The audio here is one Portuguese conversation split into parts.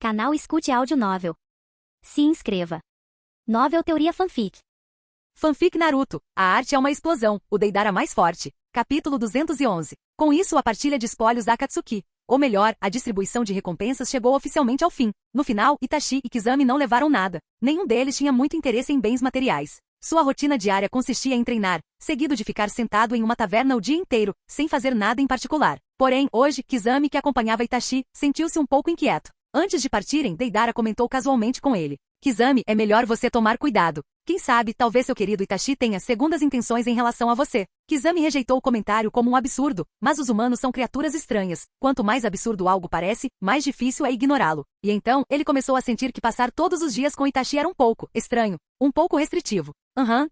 Canal Escute Áudio Novel. Se inscreva. Novel Teoria Fanfic. Fanfic Naruto. A arte é uma explosão, o Deidara mais forte. Capítulo 211. Com isso, a partilha de espólios da Akatsuki, ou melhor, a distribuição de recompensas chegou oficialmente ao fim. No final, Itachi e Kizami não levaram nada. Nenhum deles tinha muito interesse em bens materiais. Sua rotina diária consistia em treinar, seguido de ficar sentado em uma taverna o dia inteiro, sem fazer nada em particular. Porém, hoje, Kizami, que acompanhava Itachi, sentiu-se um pouco inquieto. Antes de partirem, Deidara comentou casualmente com ele. Kizami, é melhor você tomar cuidado. Quem sabe, talvez seu querido Itachi tenha segundas intenções em relação a você. Kizami rejeitou o comentário como um absurdo, mas os humanos são criaturas estranhas. Quanto mais absurdo algo parece, mais difícil é ignorá-lo. E então, ele começou a sentir que passar todos os dias com Itachi era um pouco estranho, um pouco restritivo.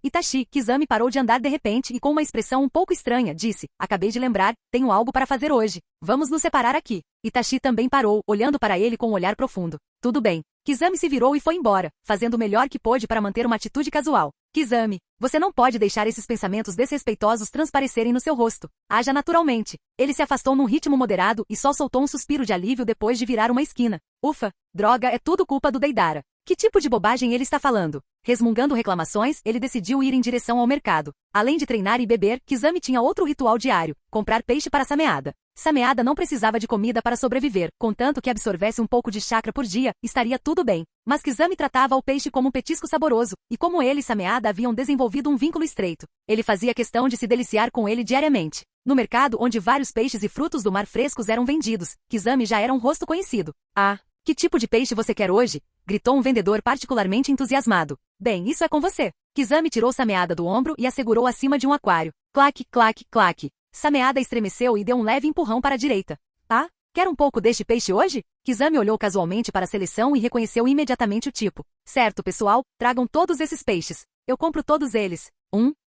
Itachi. Kizami parou de andar de repente e com uma expressão um pouco estranha, disse, acabei de lembrar, tenho algo para fazer hoje. Vamos nos separar aqui. Itachi também parou, olhando para ele com um olhar profundo. Tudo bem. Kizami se virou e foi embora, fazendo o melhor que pôde para manter uma atitude casual. Kizami, você não pode deixar esses pensamentos desrespeitosos transparecerem no seu rosto. Haja naturalmente. Ele se afastou num ritmo moderado e só soltou um suspiro de alívio depois de virar uma esquina. Ufa, droga, é tudo culpa do Deidara. Que tipo de bobagem ele está falando? Resmungando reclamações, ele decidiu ir em direção ao mercado. Além de treinar e beber, Kizami tinha outro ritual diário, comprar peixe para Sameada. Sameada não precisava de comida para sobreviver, contanto que absorvesse um pouco de chakra por dia, estaria tudo bem. Mas Kizami tratava o peixe como um petisco saboroso, e como ele e Sameada haviam desenvolvido um vínculo estreito, ele fazia questão de se deliciar com ele diariamente. No mercado onde vários peixes e frutos do mar frescos eram vendidos, Kizami já era um rosto conhecido. Ah, que tipo de peixe você quer hoje? Gritou um vendedor particularmente entusiasmado. Bem, isso é com você. Kizami tirou Sameada do ombro e a segurou acima de um aquário. Claque, claque, claque. Sameada estremeceu e deu um leve empurrão para a direita. Ah, quer um pouco deste peixe hoje? Kizami olhou casualmente para a seleção e reconheceu imediatamente o tipo. Certo, pessoal, tragam todos esses peixes. Eu compro todos eles.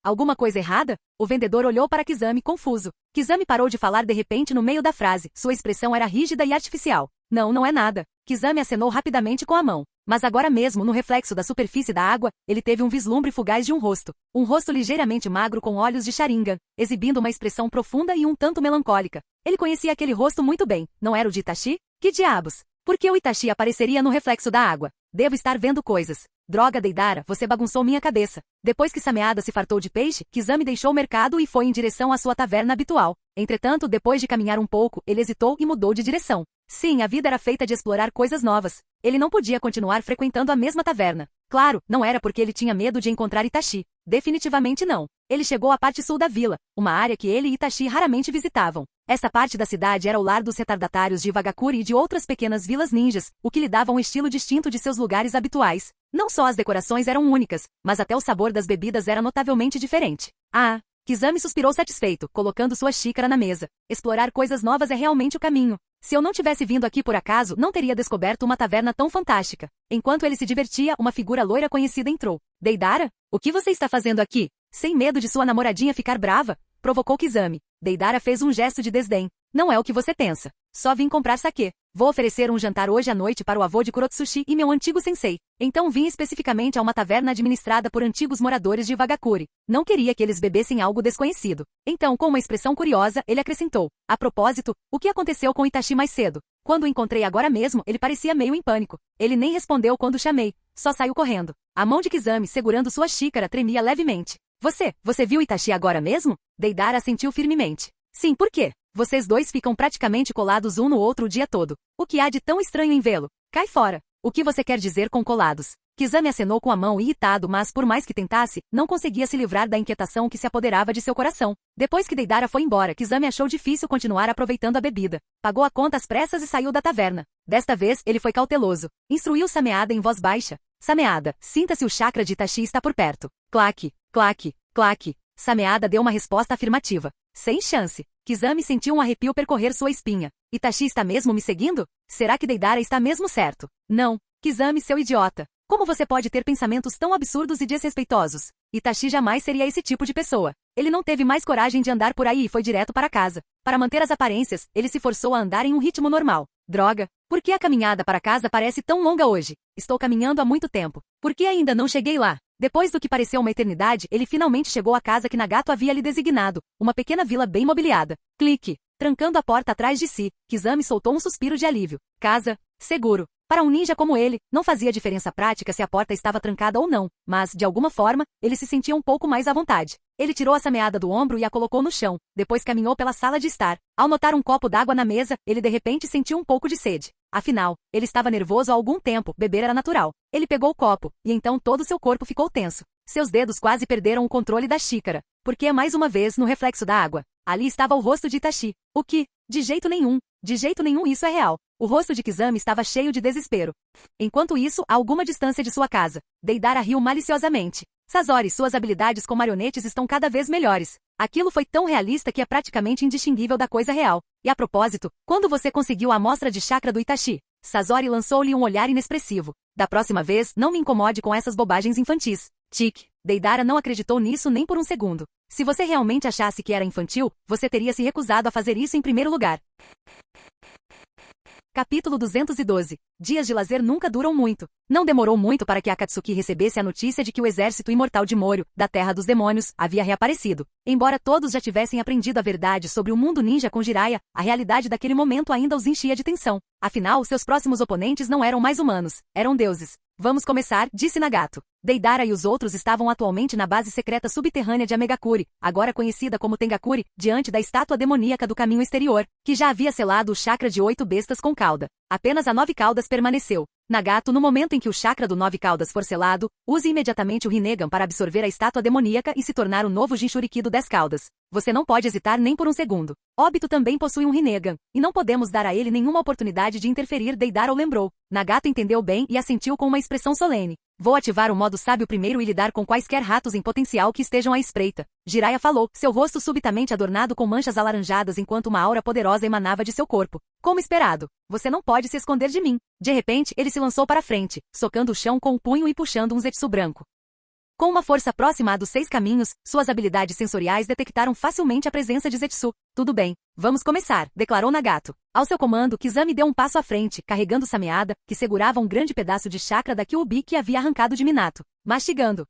Alguma coisa errada? O vendedor olhou para Kizami confuso. Kizami parou de falar de repente no meio da frase. Sua expressão era rígida e artificial. Não, não é nada. Kizami acenou rapidamente com a mão. Mas agora mesmo, no reflexo da superfície da água, ele teve um vislumbre fugaz de um rosto. Um rosto ligeiramente magro com olhos de Sharingan, exibindo uma expressão profunda e um tanto melancólica. Ele conhecia aquele rosto muito bem. Não era o de Itachi? Que diabos? Por que o Itachi apareceria no reflexo da água? Devo estar vendo coisas. Droga, Deidara, você bagunçou minha cabeça. Depois que Sameada se fartou de peixe, Kizami deixou o mercado e foi em direção à sua taverna habitual. Entretanto, depois de caminhar um pouco, ele hesitou e mudou de direção. Sim, a vida era feita de explorar coisas novas. Ele não podia continuar frequentando a mesma taverna. Claro, não era porque ele tinha medo de encontrar Itachi. Definitivamente não. Ele chegou à parte sul da vila, uma área que ele e Itachi raramente visitavam. Essa parte da cidade era o lar dos retardatários de Wagakure e de outras pequenas vilas ninjas, o que lhe dava um estilo distinto de seus lugares habituais. Não só as decorações eram únicas, mas até o sabor das bebidas era notavelmente diferente. Ah! Kizami suspirou satisfeito, colocando sua xícara na mesa. Explorar coisas novas é realmente o caminho. Se eu não tivesse vindo aqui por acaso, não teria descoberto uma taverna tão fantástica. Enquanto ele se divertia, uma figura loira conhecida entrou. Deidara? O que você está fazendo aqui? Sem medo de sua namoradinha ficar brava? Provocou Kizami. Deidara fez um gesto de desdém. Não é o que você pensa. Só vim comprar saquê. Vou oferecer um jantar hoje à noite para o avô de Kurotsushi e meu antigo sensei. Então vim especificamente a uma taverna administrada por antigos moradores de Wagakure. Não queria que eles bebessem algo desconhecido. Então, com uma expressão curiosa, ele acrescentou. A propósito, o que aconteceu com Itachi mais cedo? Quando o encontrei agora mesmo, ele parecia meio em pânico. Ele nem respondeu quando chamei. Só saiu correndo. A mão de Kizami segurando sua xícara tremia levemente. Você viu Itachi agora mesmo? Deidara assentiu firmemente. Sim, por quê? Vocês dois ficam praticamente colados um no outro o dia todo. O que há de tão estranho em vê-lo? Cai fora. O que você quer dizer com colados? Kizami acenou com a mão irritado, mas por mais que tentasse, não conseguia se livrar da inquietação que se apoderava de seu coração. Depois que Deidara foi embora, Kizami achou difícil continuar aproveitando a bebida. Pagou a conta às pressas e saiu da taverna. Desta vez, ele foi cauteloso. Instruiu Sameada em voz baixa. Sameada, sinta se o chakra de Itachi está por perto. Claque, claque, claque. Sameada deu uma resposta afirmativa. Sem chance. Kizami sentiu um arrepio percorrer sua espinha. Itachi está mesmo me seguindo? Será que Deidara está mesmo certo? Não. Kizami, seu idiota. Como você pode ter pensamentos tão absurdos e desrespeitosos? Itachi jamais seria esse tipo de pessoa. Ele não teve mais coragem de andar por aí e foi direto para casa. Para manter as aparências, ele se forçou a andar em um ritmo normal. Droga! Por que a caminhada para casa parece tão longa hoje? Estou caminhando há muito tempo. Por que ainda não cheguei lá? Depois do que pareceu uma eternidade, ele finalmente chegou à casa que Nagato havia lhe designado, uma pequena vila bem mobiliada. Clique! Trancando a porta atrás de si, Kizami soltou um suspiro de alívio. Casa, seguro. Para um ninja como ele, não fazia diferença prática se a porta estava trancada ou não, mas, de alguma forma, ele se sentia um pouco mais à vontade. Ele tirou a sameada do ombro e a colocou no chão, depois caminhou pela sala de estar. Ao notar um copo d'água na mesa, ele de repente sentiu um pouco de sede. Afinal, ele estava nervoso há algum tempo, beber era natural. Ele pegou o copo, e então todo seu corpo ficou tenso. Seus dedos quase perderam o controle da xícara, porque, mais uma vez, no reflexo da água, ali estava o rosto de Itachi. O que? De jeito nenhum isso é real. O rosto de Kizami estava cheio de desespero. Enquanto isso, a alguma distância de sua casa, Deidara riu maliciosamente. Sasori, suas habilidades com marionetes estão cada vez melhores. Aquilo foi tão realista que é praticamente indistinguível da coisa real. E a propósito, quando você conseguiu a amostra de chakra do Itachi? Sasori lançou-lhe um olhar inexpressivo. Da próxima vez, não me incomode com essas bobagens infantis. Tic. Deidara não acreditou nisso nem por um segundo. Se você realmente achasse que era infantil, você teria se recusado a fazer isso em primeiro lugar. Capítulo 212. Dias de lazer nunca duram muito. Não demorou muito para que Akatsuki recebesse a notícia de que o exército imortal de Moryu, da Terra dos Demônios, havia reaparecido. Embora todos já tivessem aprendido a verdade sobre o mundo ninja com Jiraiya, a realidade daquele momento ainda os enchia de tensão. Afinal, seus próximos oponentes não eram mais humanos, eram deuses. Vamos começar, disse Nagato. Deidara e os outros estavam atualmente na base secreta subterrânea de Amegakuri, agora conhecida como Tengakuri, diante da estátua demoníaca do caminho exterior, que já havia selado o chakra de 8 bestas com cauda. Apenas a 9 caudas permaneceu. Nagato, no momento em que o chakra do 9 caudas for selado, use imediatamente o Rinnegan para absorver a estátua demoníaca e se tornar o novo Jinchuriki do 10 caudas. Você não pode hesitar nem por um segundo. Obito também possui um Rinnegan, e não podemos dar a ele nenhuma oportunidade de interferir, Deidara o lembrou. Nagato entendeu bem e assentiu com uma expressão solene. Vou ativar o modo sábio primeiro e lidar com quaisquer ratos em potencial que estejam à espreita. Jiraiya falou, seu rosto subitamente adornado com manchas alaranjadas enquanto uma aura poderosa emanava de seu corpo. Como esperado. Você não pode se esconder de mim. De repente, ele se lançou para frente, socando o chão com o punho e puxando um zetsu branco. Com uma força próxima à dos 6 caminhos, suas habilidades sensoriais detectaram facilmente a presença de Zetsu. Tudo bem, vamos começar, declarou Nagato. Ao seu comando, Kizami deu um passo à frente, carregando Sameada, que segurava um grande pedaço de chakra da Kyuubi que havia arrancado de Minato. Mastigando.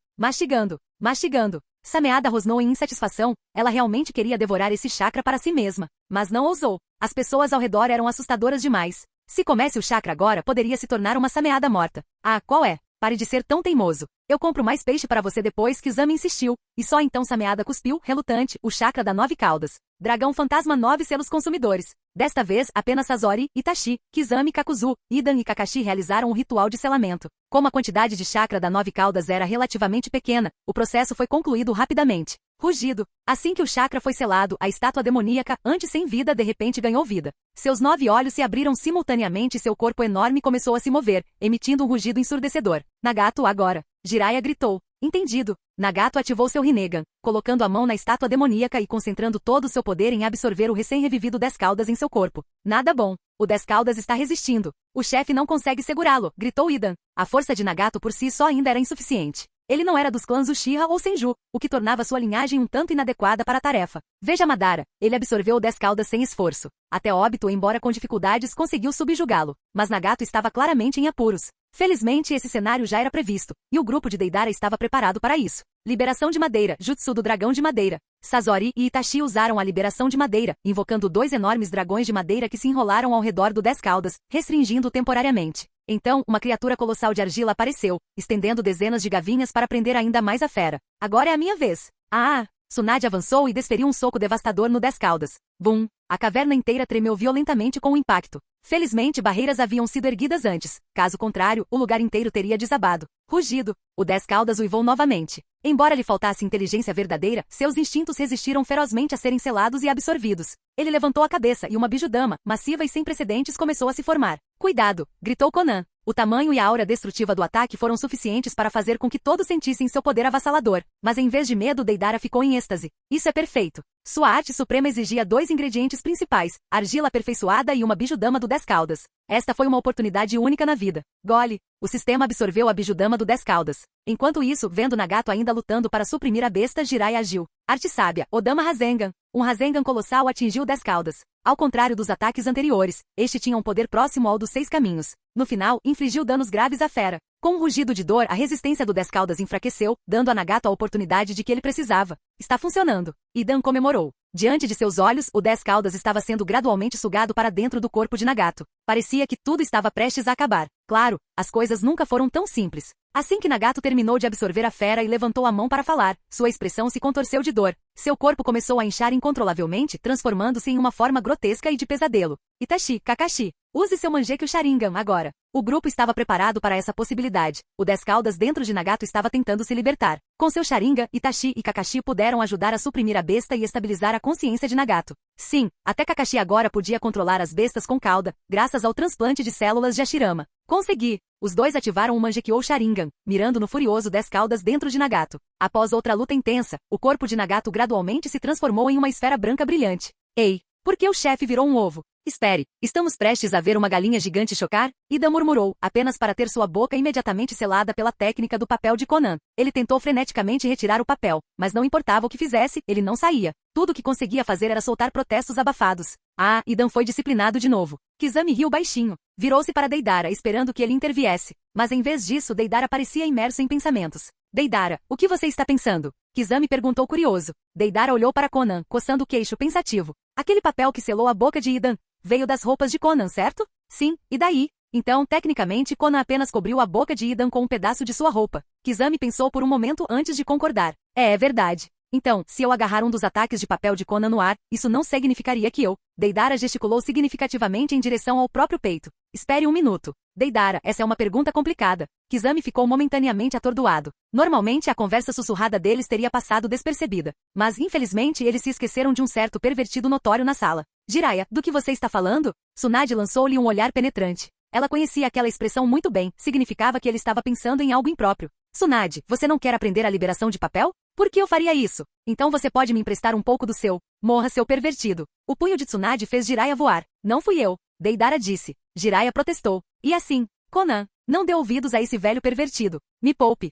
Sameada rosnou em insatisfação, ela realmente queria devorar esse chakra para si mesma, mas não ousou. As pessoas ao redor eram assustadoras demais. Se comesse o chakra agora, poderia se tornar uma Sameada morta. Ah, qual é? Pare de ser tão teimoso. Eu compro mais peixe para você depois, Kizami insistiu, e só então Sameada cuspiu, relutante, o chakra da 9 caudas. Dragão fantasma 9 selos consumidores. Desta vez, apenas Sasori, Itachi, Kizami, Kakuzu, Idan e Kakashi realizaram o ritual de selamento. Como a quantidade de chakra da 9 caudas era relativamente pequena, o processo foi concluído rapidamente. Rugido. Assim que o chakra foi selado, a estátua demoníaca, antes sem vida, de repente ganhou vida. Seus 9 olhos se abriram simultaneamente e seu corpo enorme começou a se mover, emitindo um rugido ensurdecedor. Nagato, agora. Jiraiya gritou. Entendido. Nagato ativou seu Rinnegan, colocando a mão na estátua demoníaca e concentrando todo o seu poder em absorver o recém-revivido 10 caudas em seu corpo. Nada bom. O 10 caudas está resistindo. O chefe não consegue segurá-lo, gritou Idan. A força de Nagato por si só ainda era insuficiente. Ele não era dos clãs Uchiha ou Senju, o que tornava sua linhagem um tanto inadequada para a tarefa. Veja Madara, ele absorveu 10 caudas sem esforço. Até Obito, embora com dificuldades, conseguiu subjugá-lo. Mas Nagato estava claramente em apuros. Felizmente esse cenário já era previsto, e o grupo de Deidara estava preparado para isso. Liberação de madeira, Jutsu do dragão de madeira. Sasori e Itachi usaram a liberação de madeira, invocando 2 enormes dragões de madeira que se enrolaram ao redor do 10 caudas, restringindo-o temporariamente. Então, uma criatura colossal de argila apareceu, estendendo dezenas de gavinhas para prender ainda mais a fera. Agora é a minha vez. Ah! Tsunade avançou e desferiu um soco devastador no 10 caudas. Bum! A caverna inteira tremeu violentamente com o impacto. Felizmente, barreiras haviam sido erguidas antes. Caso contrário, o lugar inteiro teria desabado. Rugido. O 10 caudas uivou novamente. Embora lhe faltasse inteligência verdadeira, seus instintos resistiram ferozmente a serem selados e absorvidos. Ele levantou a cabeça e uma bijudama, massiva e sem precedentes, começou a se formar. Cuidado! Gritou Conan. O tamanho e a aura destrutiva do ataque foram suficientes para fazer com que todos sentissem seu poder avassalador. Mas em vez de medo, Deidara ficou em êxtase. Isso é perfeito. Sua arte suprema exigia 2 ingredientes principais, argila aperfeiçoada e uma bijudama do 10 caudas. Esta foi uma oportunidade única na vida. Gole. O sistema absorveu a bijudama do 10 caudas. Enquanto isso, vendo Nagato ainda lutando para suprimir a besta, Jiraiya agiu. Arte sábia, Odama Rasengan. Um Rasengan colossal atingiu 10 caudas. Ao contrário dos ataques anteriores, este tinha um poder próximo ao dos 6 caminhos. No final, infligiu danos graves à fera. Com um rugido de dor, a resistência do 10 caudas enfraqueceu, dando a Nagato a oportunidade de que ele precisava. Está funcionando. Idan comemorou. Diante de seus olhos, o 10 caudas estava sendo gradualmente sugado para dentro do corpo de Nagato. Parecia que tudo estava prestes a acabar. Claro, as coisas nunca foram tão simples. Assim que Nagato terminou de absorver a fera e levantou a mão para falar, sua expressão se contorceu de dor. Seu corpo começou a inchar incontrolavelmente, transformando-se em uma forma grotesca e de pesadelo. Itachi, Kakashi, use seu Mangekyo Sharingan agora. O grupo estava preparado para essa possibilidade. O 10 caudas dentro de Nagato estava tentando se libertar. Com seu Sharingan, Itachi e Kakashi puderam ajudar a suprimir a besta e estabilizar a consciência de Nagato. Sim, até Kakashi agora podia controlar as bestas com cauda, graças ao transplante de células de Hashirama. Consegui! Os dois ativaram o Mangekyo Sharingan, mirando no furioso 10 caudas dentro de Nagato. Após outra luta intensa, o corpo de Nagato gradualmente se transformou em uma esfera branca brilhante. Ei, por que o chefe virou um ovo? Espere, estamos prestes a ver uma galinha gigante chocar? Ida murmurou, apenas para ter sua boca imediatamente selada pela técnica do papel de Conan. Ele tentou freneticamente retirar o papel, mas não importava o que fizesse, ele não saía. Tudo o que conseguia fazer era soltar protestos abafados. Ah, Idan foi disciplinado de novo. Kizami riu baixinho. Virou-se para Deidara esperando que ele interviesse. Mas em vez disso, Deidara parecia imerso em pensamentos. Deidara, o que você está pensando? Kizami perguntou curioso. Deidara olhou para Conan, coçando o queixo pensativo. Aquele papel que selou a boca de Idan veio das roupas de Conan, certo? Sim, e daí? Então, tecnicamente, Conan apenas cobriu a boca de Idan com um pedaço de sua roupa. Kizami pensou por um momento antes de concordar. É verdade. Então, se eu agarrar um dos ataques de papel de Conan no ar, isso não significaria que eu... Deidara gesticulou significativamente em direção ao próprio peito. Espere um minuto. Deidara, essa é uma pergunta complicada. Kizami ficou momentaneamente atordoado. Normalmente a conversa sussurrada deles teria passado despercebida. Mas, infelizmente, eles se esqueceram de um certo pervertido notório na sala. Jiraiya, do que você está falando? Tsunade lançou-lhe um olhar penetrante. Ela conhecia aquela expressão muito bem, significava que ele estava pensando em algo impróprio. Tsunade, você não quer aprender a liberação de papel? Por que eu faria isso? Então você pode me emprestar um pouco do seu. Morra, seu pervertido. O punho de Tsunade fez Jiraiya voar. Não fui eu. Deidara disse. Jiraiya protestou. E assim, Conan, não dê ouvidos a esse velho pervertido. Me poupe.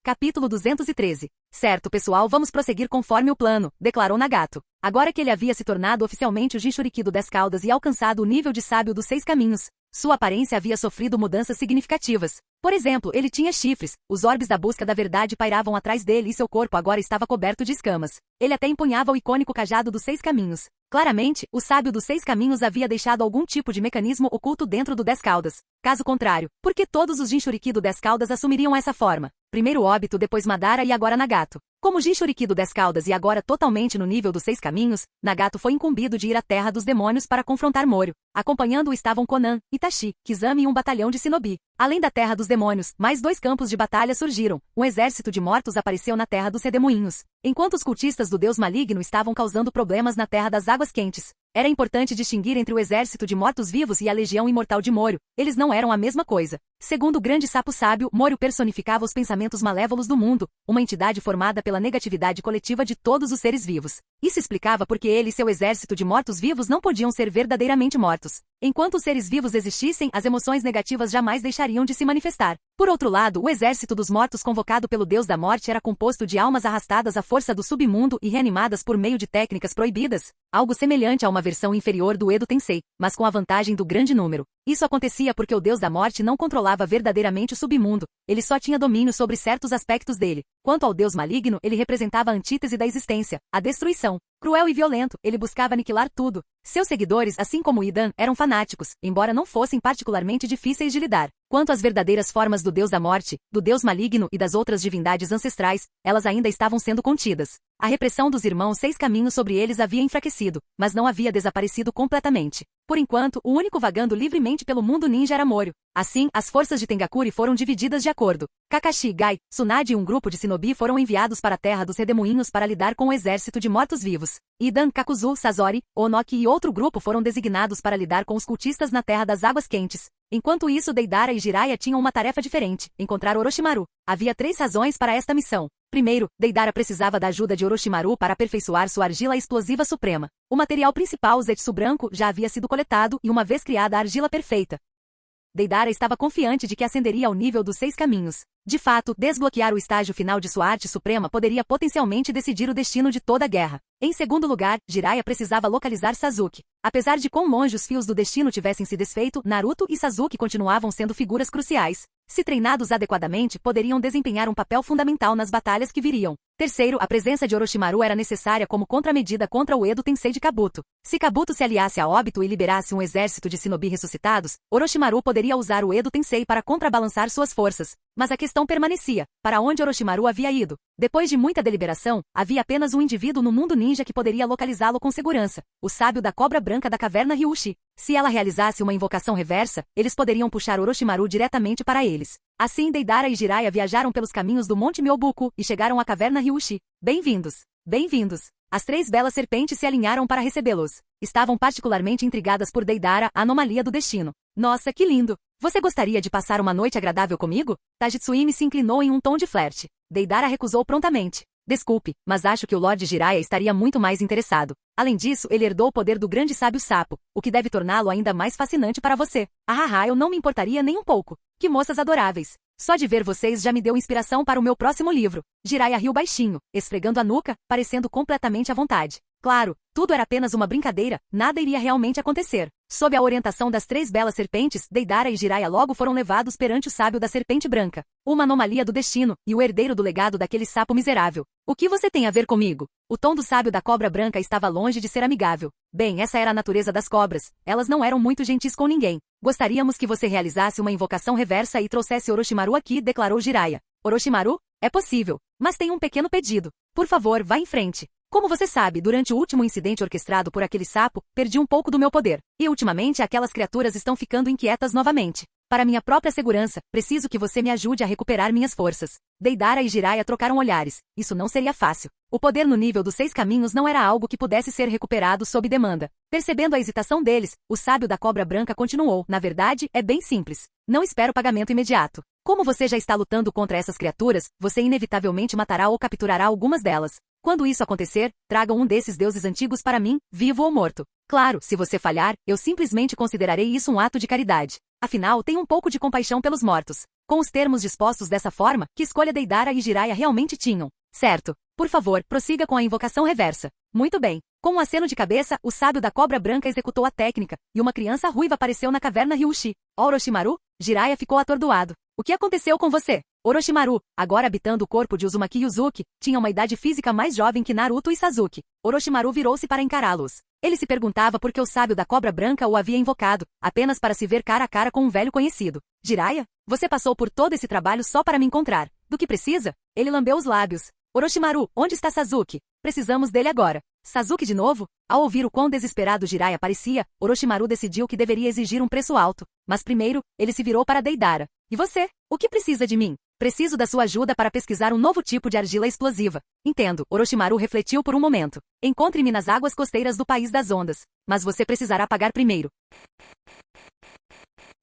Capítulo 213. Certo, pessoal, vamos prosseguir conforme o plano, declarou Nagato. Agora que ele havia se tornado oficialmente o Jinchuriki do 10 caudas e alcançado o nível de sábio dos 6 caminhos, sua aparência havia sofrido mudanças significativas. Por exemplo, ele tinha chifres, os orbes da busca da verdade pairavam atrás dele e seu corpo agora estava coberto de escamas. Ele até empunhava o icônico cajado dos 6 caminhos. Claramente, o sábio dos 6 caminhos havia deixado algum tipo de mecanismo oculto dentro do 10 caudas. Caso contrário, por que todos os Jinchuriki do 10 caudas assumiriam essa forma? Primeiro Obito, depois Madara e agora Nagato. Como Jinchuriki do 10 caudas e agora totalmente no nível dos 6 caminhos, Nagato foi incumbido de ir à Terra dos Demônios para confrontar Moryu. Acompanhando-o estavam Conan, Itachi, Kizami e um batalhão de Shinobi. Além da Terra dos Demônios, mais 2 campos de batalha surgiram. Um exército de mortos apareceu na Terra dos Redemoinhos. Enquanto os cultistas do Deus Maligno estavam causando problemas na Terra das Águas Quentes. Era importante distinguir entre o exército de mortos-vivos e a legião imortal de Moryu. Eles não eram a mesma coisa. Segundo o grande sapo sábio, Moryu personificava os pensamentos malévolos do mundo, uma entidade formada pela negatividade coletiva de todos os seres vivos. Isso explicava porque ele e seu exército de mortos-vivos não podiam ser verdadeiramente mortos. Enquanto os seres vivos existissem, as emoções negativas jamais deixariam de se manifestar. Por outro lado, o exército dos mortos convocado pelo Deus da Morte era composto de almas arrastadas à força do submundo e reanimadas por meio de técnicas proibidas, algo semelhante a uma versão inferior do Edo Tensei, mas com a vantagem do grande número. Isso acontecia porque o Deus da Morte não controlava verdadeiramente o submundo, ele só tinha domínio sobre certos aspectos dele. Quanto ao Deus maligno, ele representava a antítese da existência, a destruição. Cruel e violento, ele buscava aniquilar tudo. Seus seguidores, assim como Idan, eram fanáticos, embora não fossem particularmente difíceis de lidar. Quanto às verdadeiras formas do Deus da Morte, do Deus maligno e das outras divindades ancestrais, elas ainda estavam sendo contidas. A repressão dos irmãos 6 caminhos sobre eles havia enfraquecido, mas não havia desaparecido completamente. Por enquanto, o único vagando livremente pelo mundo ninja era Moryu. Assim, as forças de Tengakuri foram divididas de acordo. Kakashi, Gai, Tsunade e um grupo de Shinobi foram enviados para a Terra dos Redemoinhos para lidar com o exército de mortos-vivos. Idan, Kakuzu, Sasori, Onoki e outro grupo foram designados para lidar com os cultistas na Terra das Águas Quentes. Enquanto isso, Deidara e Jiraiya tinham uma tarefa diferente, encontrar Orochimaru. Havia 3 razões para esta missão. Primeiro, Deidara precisava da ajuda de Orochimaru para aperfeiçoar sua argila explosiva suprema. O material principal, Zetsu branco, já havia sido coletado e uma vez criada a argila perfeita, Deidara estava confiante de que ascenderia ao nível dos 6 caminhos. De fato, desbloquear o estágio final de sua arte suprema poderia potencialmente decidir o destino de toda a guerra. Em segundo lugar, Jiraiya precisava localizar Sasuke. Apesar de quão longe os fios do destino tivessem se desfeito, Naruto e Sasuke continuavam sendo figuras cruciais. Se treinados adequadamente, poderiam desempenhar um papel fundamental nas batalhas que viriam. Terceiro, a presença de Orochimaru era necessária como contramedida contra o Edo Tensei de Kabuto. Se Kabuto se aliasse a Obito e liberasse um exército de shinobi ressuscitados, Orochimaru poderia usar o Edo Tensei para contrabalançar suas forças. Mas a questão permanecia: para onde Orochimaru havia ido? Depois de muita deliberação, havia apenas um indivíduo no mundo ninja que poderia localizá-lo com segurança: o sábio da cobra branca da caverna Ryushi. Se ela realizasse uma invocação reversa, eles poderiam puxar Orochimaru diretamente para eles. Assim, Deidara e Jiraiya viajaram pelos caminhos do Monte Myobuku e chegaram à caverna Ryushi. Bem-vindos! Bem-vindos! As três belas serpentes se alinharam para recebê-los. Estavam particularmente intrigadas por Deidara, a anomalia do destino. Nossa, que lindo! Você gostaria de passar uma noite agradável comigo? Tajitsuimi se inclinou em um tom de flerte. Deidara recusou prontamente. Desculpe, mas acho que o Lorde Jiraiya estaria muito mais interessado. Além disso, ele herdou o poder do grande sábio sapo, o que deve torná-lo ainda mais fascinante para você. Hahaha, eu não me importaria nem um pouco. Que moças adoráveis. Só de ver vocês já me deu inspiração para o meu próximo livro. Jiraiya riu baixinho, esfregando a nuca, parecendo completamente à vontade. Claro, tudo era apenas uma brincadeira, nada iria realmente acontecer. Sob a orientação das três belas serpentes, Deidara e Jiraiya logo foram levados perante o sábio da serpente branca. Uma anomalia do destino, e o herdeiro do legado daquele sapo miserável. O que você tem a ver comigo? O tom do sábio da cobra branca estava longe de ser amigável. Bem, essa era a natureza das cobras. Elas não eram muito gentis com ninguém. Gostaríamos que você realizasse uma invocação reversa e trouxesse Orochimaru aqui, declarou Jiraiya. Orochimaru? É possível. Mas tem um pequeno pedido. Por favor, vá em frente. Como você sabe, durante o último incidente orquestrado por aquele sapo, perdi um pouco do meu poder. E ultimamente aquelas criaturas estão ficando inquietas novamente. Para minha própria segurança, preciso que você me ajude a recuperar minhas forças. Deidara e Jiraiya trocaram olhares. Isso não seria fácil. O poder no nível dos 6 caminhos não era algo que pudesse ser recuperado sob demanda. Percebendo a hesitação deles, o sábio da cobra branca continuou. Na verdade, é bem simples. Não espero pagamento imediato. Como você já está lutando contra essas criaturas, você inevitavelmente matará ou capturará algumas delas. Quando isso acontecer, tragam um desses deuses antigos para mim, vivo ou morto. Claro, se você falhar, eu simplesmente considerarei isso um ato de caridade. Afinal, tenho um pouco de compaixão pelos mortos. Com os termos dispostos dessa forma, que escolha Deidara e Jiraiya realmente tinham? Certo. Por favor, prossiga com a invocação reversa. Muito bem. Com um aceno de cabeça, o sábio da cobra branca executou a técnica, e uma criança ruiva apareceu na caverna Ryushi. Orochimaru? Jiraiya ficou atordoado. O que aconteceu com você? Orochimaru, agora habitando o corpo de Uzumaki Yuzuki, tinha uma idade física mais jovem que Naruto e Sasuke. Orochimaru virou-se para encará-los. Ele se perguntava por que o sábio da cobra branca o havia invocado, apenas para se ver cara a cara com um velho conhecido. Jiraiya? Você passou por todo esse trabalho só para me encontrar. Do que precisa? Ele lambeu os lábios. Orochimaru, onde está Sasuke? Precisamos dele agora. Sasuke de novo? Ao ouvir o quão desesperado Jiraiya parecia, Orochimaru decidiu que deveria exigir um preço alto. Mas primeiro, ele se virou para Deidara. E você? O que precisa de mim? Preciso da sua ajuda para pesquisar um novo tipo de argila explosiva. Entendo, Orochimaru refletiu por um momento. Encontre-me nas águas costeiras do País das Ondas. Mas você precisará pagar primeiro.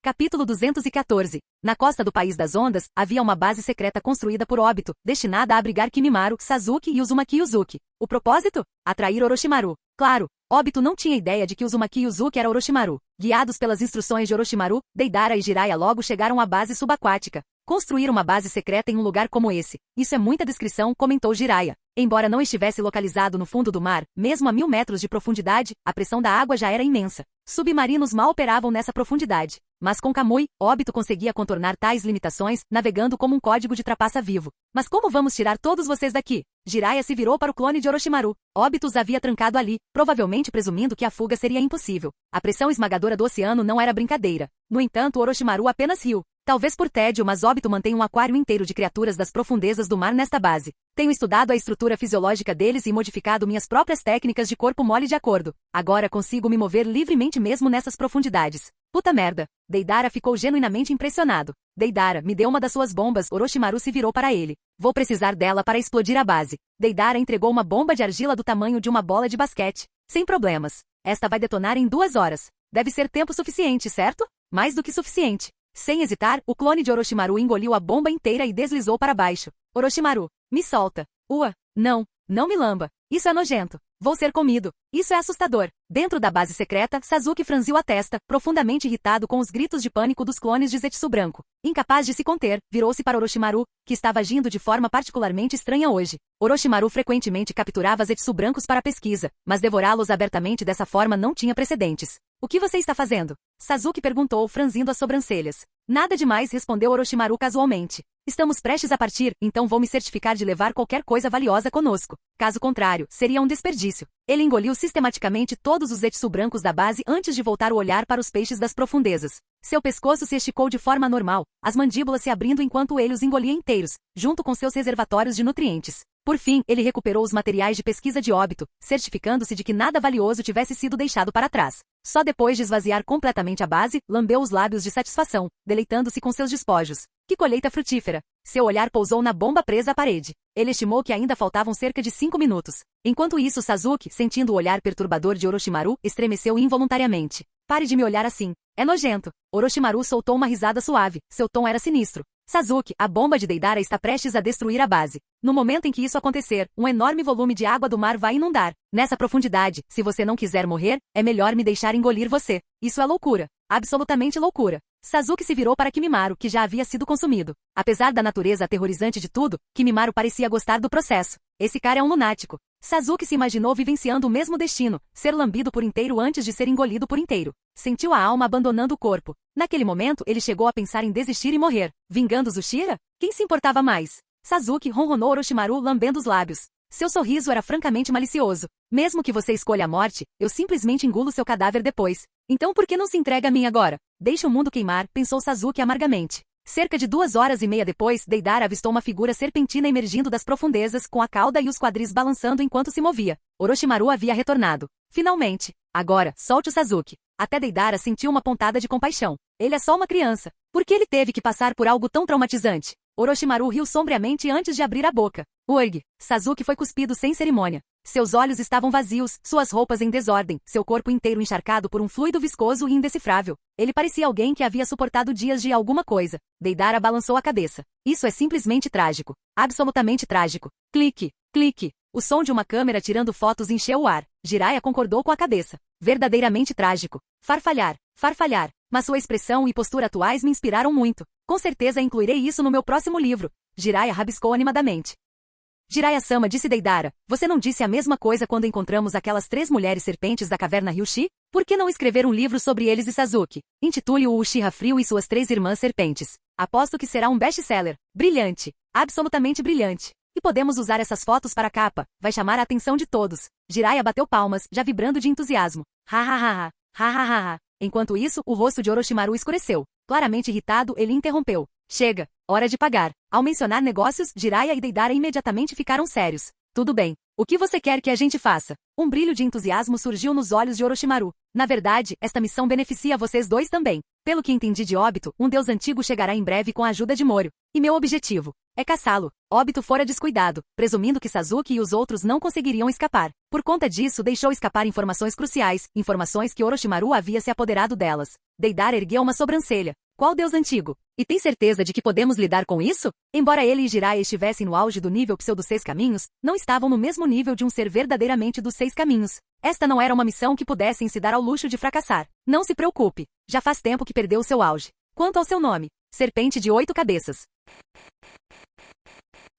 Capítulo 214. Na costa do País das Ondas, havia uma base secreta construída por Obito, destinada a abrigar Kimimaru, Sasuke e Uzumaki Yuzuki. O propósito? Atrair Orochimaru. Claro, Obito não tinha ideia de que Uzumaki Yuzuki era Orochimaru. Guiados pelas instruções de Orochimaru, Deidara e Jiraiya logo chegaram à base subaquática. Construir uma base secreta em um lugar como esse. Isso é muita descrição, comentou Jiraiya. Embora não estivesse localizado no fundo do mar, mesmo a 1000 metros de profundidade, a pressão da água já era imensa. Submarinos mal operavam nessa profundidade. Mas com Kamui, Obito conseguia contornar tais limitações, navegando como um código de trapaça vivo. Mas como vamos tirar todos vocês daqui? Jiraiya se virou para o clone de Orochimaru. Obito os havia trancado ali, provavelmente presumindo que a fuga seria impossível. A pressão esmagadora do oceano não era brincadeira. No entanto, Orochimaru apenas riu. Talvez por tédio, mas Obito mantém um aquário inteiro de criaturas das profundezas do mar nesta base. Tenho estudado a estrutura fisiológica deles e modificado minhas próprias técnicas de corpo mole de acordo. Agora consigo me mover livremente mesmo nessas profundidades. Puta merda. Deidara ficou genuinamente impressionado. Deidara, me dê uma das suas bombas. Orochimaru se virou para ele. Vou precisar dela para explodir a base. Deidara entregou uma bomba de argila do tamanho de uma bola de basquete. Sem problemas. Esta vai detonar em 2 horas. Deve ser tempo suficiente, certo? Mais do que suficiente. Sem hesitar, o clone de Orochimaru engoliu a bomba inteira e deslizou para baixo. Orochimaru, me solta. Ua, não, não me lamba. Isso é nojento. Vou ser comido. Isso é assustador. Dentro da base secreta, Sasuke franziu a testa, profundamente irritado com os gritos de pânico dos clones de Zetsu branco. Incapaz de se conter, virou-se para Orochimaru, que estava agindo de forma particularmente estranha hoje. Orochimaru frequentemente capturava Zetsu brancos para pesquisa, mas devorá-los abertamente dessa forma não tinha precedentes. O que você está fazendo? Sasuke perguntou, franzindo as sobrancelhas. Nada demais, respondeu Orochimaru casualmente. Estamos prestes a partir, então vou me certificar de levar qualquer coisa valiosa conosco. Caso contrário, seria um desperdício. Ele engoliu sistematicamente todos os etsu brancos da base antes de voltar o olhar para os peixes das profundezas. Seu pescoço se esticou de forma normal, as mandíbulas se abrindo enquanto ele os engolia inteiros, junto com seus reservatórios de nutrientes. Por fim, ele recuperou os materiais de pesquisa de óbito, certificando-se de que nada valioso tivesse sido deixado para trás. Só depois de esvaziar completamente a base, lambeu os lábios de satisfação, deleitando-se com seus despojos. Que colheita frutífera! Seu olhar pousou na bomba presa à parede. Ele estimou que ainda faltavam cerca de 5 minutos. Enquanto isso, Sasuke, sentindo o olhar perturbador de Orochimaru, estremeceu involuntariamente. Pare de me olhar assim. É nojento. Orochimaru soltou uma risada suave. Seu tom era sinistro. Sasuke, a bomba de Deidara está prestes a destruir a base. No momento em que isso acontecer, um enorme volume de água do mar vai inundar. Nessa profundidade, se você não quiser morrer, é melhor me deixar engolir você. Isso é loucura. Absolutamente loucura. Sasuke se virou para Kimimaro, que já havia sido consumido. Apesar da natureza aterrorizante de tudo, Kimimaro parecia gostar do processo. Esse cara é um lunático. Sasuke se imaginou vivenciando o mesmo destino, ser lambido por inteiro antes de ser engolido por inteiro. Sentiu a alma abandonando o corpo. Naquele momento, ele chegou a pensar em desistir e morrer. Vingando Zushira? Quem se importava mais? Sasuke ronronou Orochimaru lambendo os lábios. Seu sorriso era francamente malicioso. Mesmo que você escolha a morte, eu simplesmente engulo seu cadáver depois. Então por que não se entrega a mim agora? Deixe o mundo queimar, pensou Sasuke amargamente. Cerca de 2 horas e meia depois, Deidara avistou uma figura serpentina emergindo das profundezas, com a cauda e os quadris balançando enquanto se movia. Orochimaru havia retornado. Finalmente. Agora, solte o Sasuke. Até Deidara sentiu uma pontada de compaixão. Ele é só uma criança. Por que ele teve que passar por algo tão traumatizante? Orochimaru riu sombriamente antes de abrir a boca. Urg! Sasuke foi cuspido sem cerimônia. Seus olhos estavam vazios, suas roupas em desordem, seu corpo inteiro encharcado por um fluido viscoso e indecifrável. Ele parecia alguém que havia suportado dias de alguma coisa. Deidara balançou a cabeça. Isso é simplesmente trágico. Absolutamente trágico. Clique, clique. O som de uma câmera tirando fotos encheu o ar. Jiraiya concordou com a cabeça. Verdadeiramente trágico. Farfalhar, farfalhar. Mas sua expressão e postura atuais me inspiraram muito. Com certeza incluirei isso no meu próximo livro. Jiraiya rabiscou animadamente. Jiraiya-sama, disse Deidara, você não disse a mesma coisa quando encontramos aquelas 3 mulheres serpentes da caverna Ryushi? Por que não escrever um livro sobre eles e Sasuke? Intitule-o Uchiha Frio e suas 3 irmãs serpentes. Aposto que será um best-seller. Brilhante. Absolutamente brilhante. E podemos usar essas fotos para a capa. Vai chamar a atenção de todos. Jiraiya bateu palmas, já vibrando de entusiasmo. Ha ha ha ha. Ha ha ha ha. Enquanto isso, o rosto de Orochimaru escureceu. Claramente irritado, ele interrompeu. Chega. Hora de pagar. Ao mencionar negócios, Jiraiya e Deidara imediatamente ficaram sérios. Tudo bem. O que você quer que a gente faça? Um brilho de entusiasmo surgiu nos olhos de Orochimaru. Na verdade, esta missão beneficia vocês dois também. Pelo que entendi de Obito, um deus antigo chegará em breve com a ajuda de Moro. E meu objetivo é caçá-lo. Obito fora descuidado, presumindo que Sasuke e os outros não conseguiriam escapar. Por conta disso, deixou escapar informações cruciais, informações que Orochimaru havia se apoderado delas. Deidara ergueu uma sobrancelha. Qual deus antigo? E tem certeza de que podemos lidar com isso? Embora ele e Jiraiya estivessem no auge do nível pseudo 6 caminhos, não estavam no mesmo nível de um ser verdadeiramente dos 6 caminhos. Esta não era uma missão que pudessem se dar ao luxo de fracassar. Não se preocupe. Já faz tempo que perdeu seu auge. Quanto ao seu nome, Serpente de 8 Cabeças.